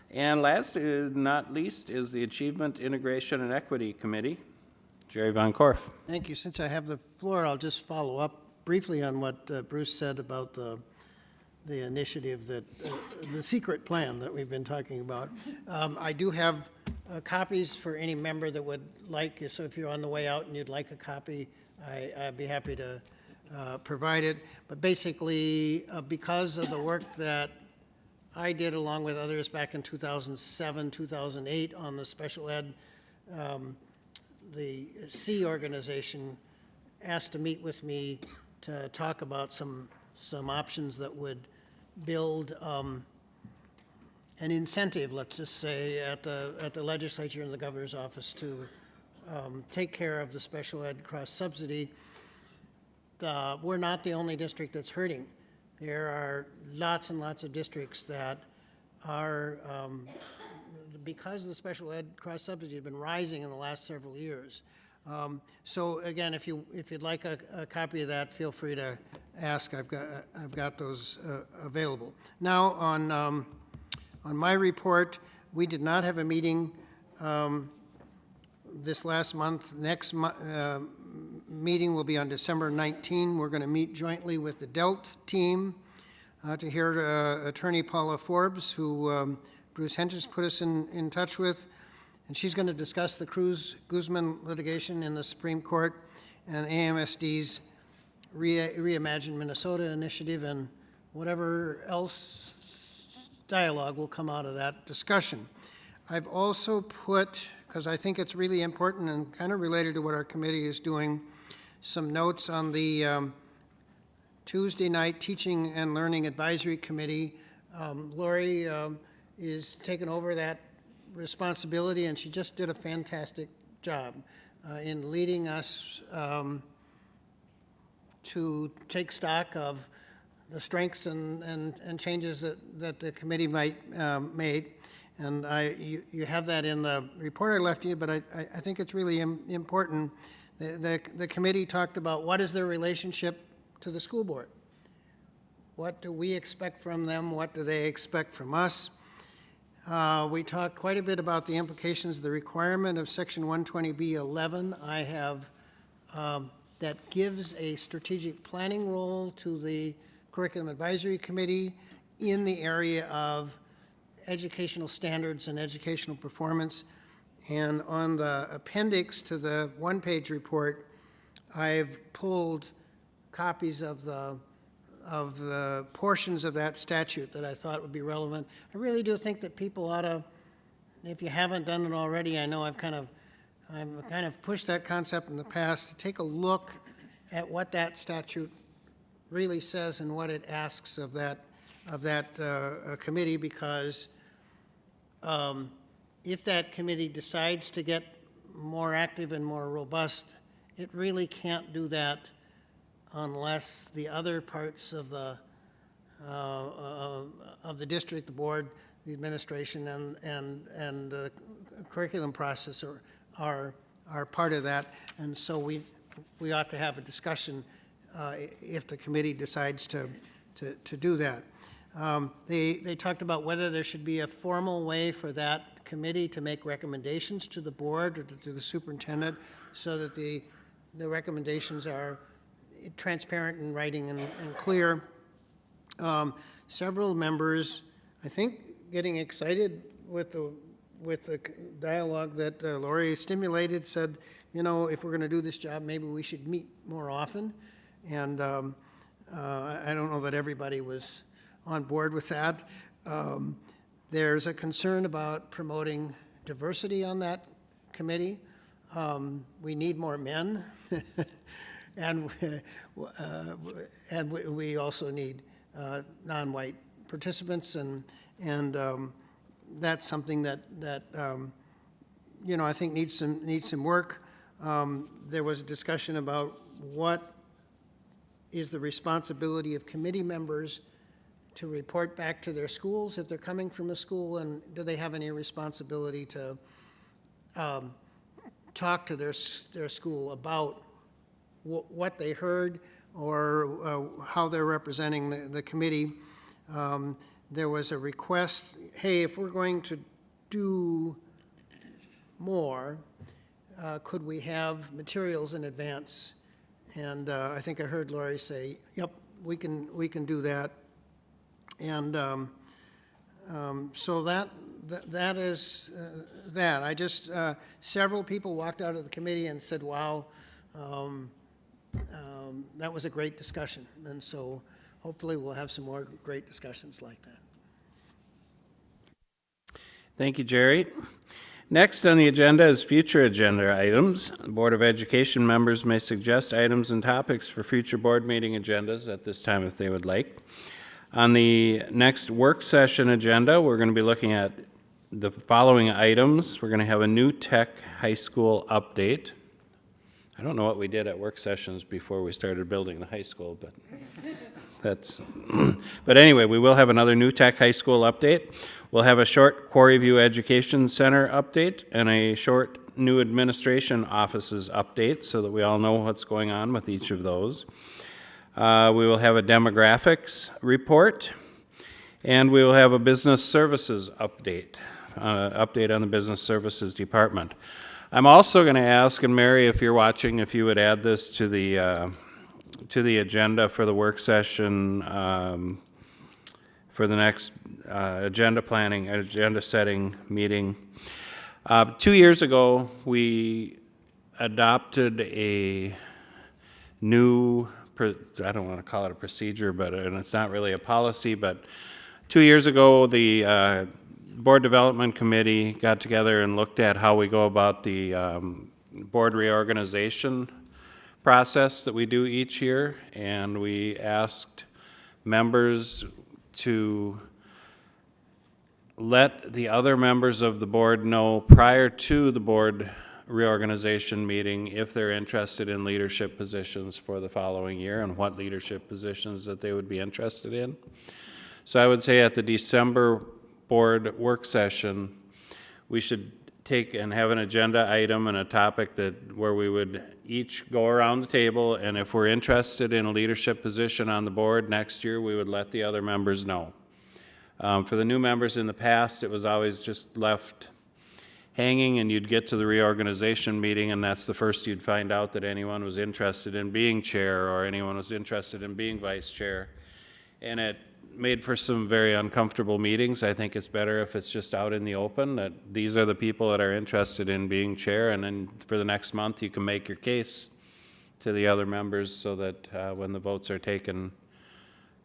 And last, not least, is the Achievement, Integration, and Equity Committee, Jerry Von Korf. Thank you. Since I have the floor, I'll just follow up briefly on what Bruce said about the initiative that, the secret plan that we've been talking about. I do have copies for any member that would like, so if you're on the way out and you'd like a copy, I'd be happy to provide it. But basically, because of the work that I did along with others back in 2007, 2008 on the special ed, the C organization asked to meet with me to talk about some options that would build an incentive, let's just say, at the legislature and the governor's office to take care of the special ed cross-subsidy. We're not the only district that's hurting. There are lots and lots of districts that are, because the special ed cross-subsidy has been rising in the last several years. So again, if you'd like a copy of that, feel free to ask. I've got those available. Now on my report, we did not have a meeting this last month. Next meeting will be on December 19. We're going to meet jointly with the DELT team to hear Attorney Paula Forbes, who Bruce Hentges put us in touch with. And she's going to discuss the Cruz-Guzman litigation in the Supreme Court and AMSD's Reimagine Minnesota initiative and whatever else dialogue will come out of that discussion. I've also put, because I think it's really important and kind of related to what our committee is doing, some notes on the Tuesday night Teaching and Learning Advisory Committee. Lori is taking over that responsibility, and she just did a fantastic job in leading us to take stock of the strengths and changes that the committee might make. And you have that in the report I left you, but I think it's really important. The committee talked about what is their relationship to the school board. What do we expect from them? What do they expect from us? We talked quite a bit about the implications of the requirement of Section 120B11. I have that gives a strategic planning role to the Curriculum Advisory Committee in the area of educational standards and educational performance. And on the appendix to the one-page report, I've pulled copies of the portions of that statute that I thought would be relevant. I really do think that people ought to, if you haven't done it already, I know I've kind of pushed that concept in the past, to take a look at what that statute really says and what it asks of that committee, because if that committee decides to get more active and more robust, it really can't do that unless the other parts of the district, the board, the administration, and the curriculum process are part of that. And so we ought to have a discussion if the committee decides to do that. They talked about whether there should be a formal way for that committee to make recommendations to the board or to the superintendent so that the recommendations are transparent in writing and clear. Several members, I think, getting excited with the dialogue that Lori stimulated, said, you know, if we're going to do this job, maybe we should meet more often. And I don't know that everybody was on board with that. There's a concern about promoting diversity on that committee. We need more men, and we also need non-white participants, and that's something that you know, I think needs some work. There was a discussion about what is the responsibility of committee members to report back to their schools if they're coming from a school, and do they have any responsibility to talk to their school about what they heard or how they're representing the committee. There was a request, hey, if we're going to do more, could we have materials in advance? And I think I heard Lori say, yep, we can do that. And so that is that. I just, several people walked out of the committee and said, wow, that was a great discussion. And so hopefully we'll have some more great discussions like that. Thank you, Jerry. Next on the agenda is future agenda items. The Board of Education members may suggest items and topics for future board meeting agendas at this time if they would like. On the next work session agenda, we're going to be looking at the following items. We're going to have a new tech high school update. I don't know what we did at work sessions before we started building the high school, but that's, but anyway, we will have another new tech high school update. We'll have a short Quarry View Education Center update and a short new administration offices update so that we all know what's going on with each of those. We will have a demographics report, and we will have a business services update, update on the business services department. I'm also going to ask, and Mary, if you're watching, if you would add this to the agenda for the work session for the next agenda setting meeting. 2 years ago, we adopted a new, I don't want to call it a procedure, but and it's not really a policy, but 2 years ago, the Board Development Committee got together and looked at how we go about the board reorganization process that we do each year, and we asked members to let the other members of the board know prior to the board reorganization meeting if they're interested in leadership positions for the following year and what leadership positions that they would be interested in. So I would say at the December board work session, we should take and have an agenda item and a topic that where we would each go around the table, and if we're interested in a leadership position on the board next year, we would let the other members know. For the new members in the past, it was always just left hanging, and you'd get to the reorganization meeting, and that's the first you'd find out that anyone was interested in being chair or anyone was interested in being vice chair. And it made for some very uncomfortable meetings. I think it's better if it's just out in the open, that these are the people that are interested in being chair, and then for the next month you can make your case to the other members so that when the votes are taken,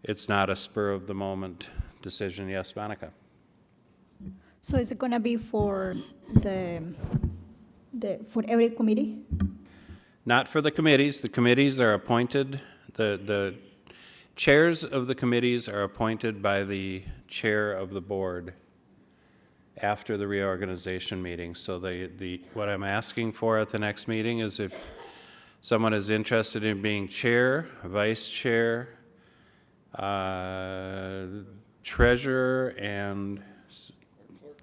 it's not a spur of the moment decision. Yes, Monica? So is it going to be for for every committee? Not for the committees. The committees are appointed, the chairs of the committees are appointed by the chair of the board after the reorganization meeting. So what I'm asking for at the next meeting is if someone is interested in being chair, vice chair, treasurer, and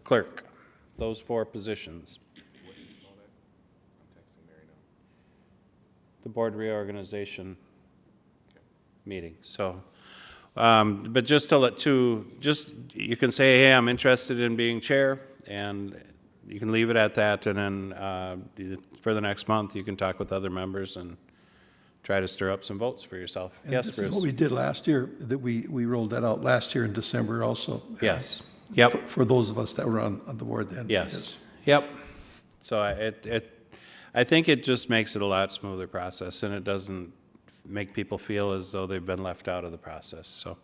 clerk, those 4 positions. The board reorganization meeting. So But just you can say, hey, I'm interested in being chair, and you can leave it at that, and then for the next month, you can talk with other members and try to stir up some votes for yourself. And Yes, this Bruce? is what we did last year, that we rolled that out last year in December also. Yes. Yep. For those of us that were on the board then. Yes. Yep. So I think it just makes it a lot smoother process, and it doesn't make people feel as though they've been left out of the process. So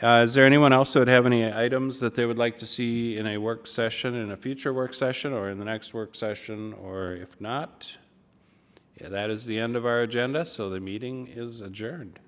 is there anyone else that would have any items that they would like to see in a work session, in a future work session, or in the next work session? Or if not, that is the end of our agenda, so the meeting is adjourned.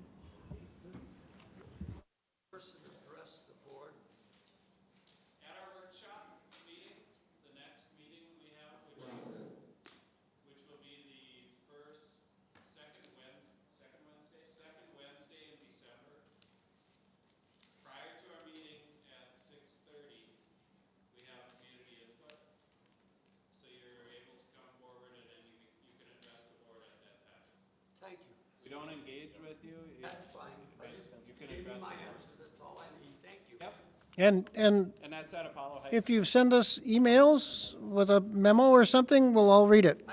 We don't engage with you. That's fine. You can address my answer. That's all I need. Thank you. Yep. And that's at Apollo High if you send us emails with a memo or something, we'll all read it.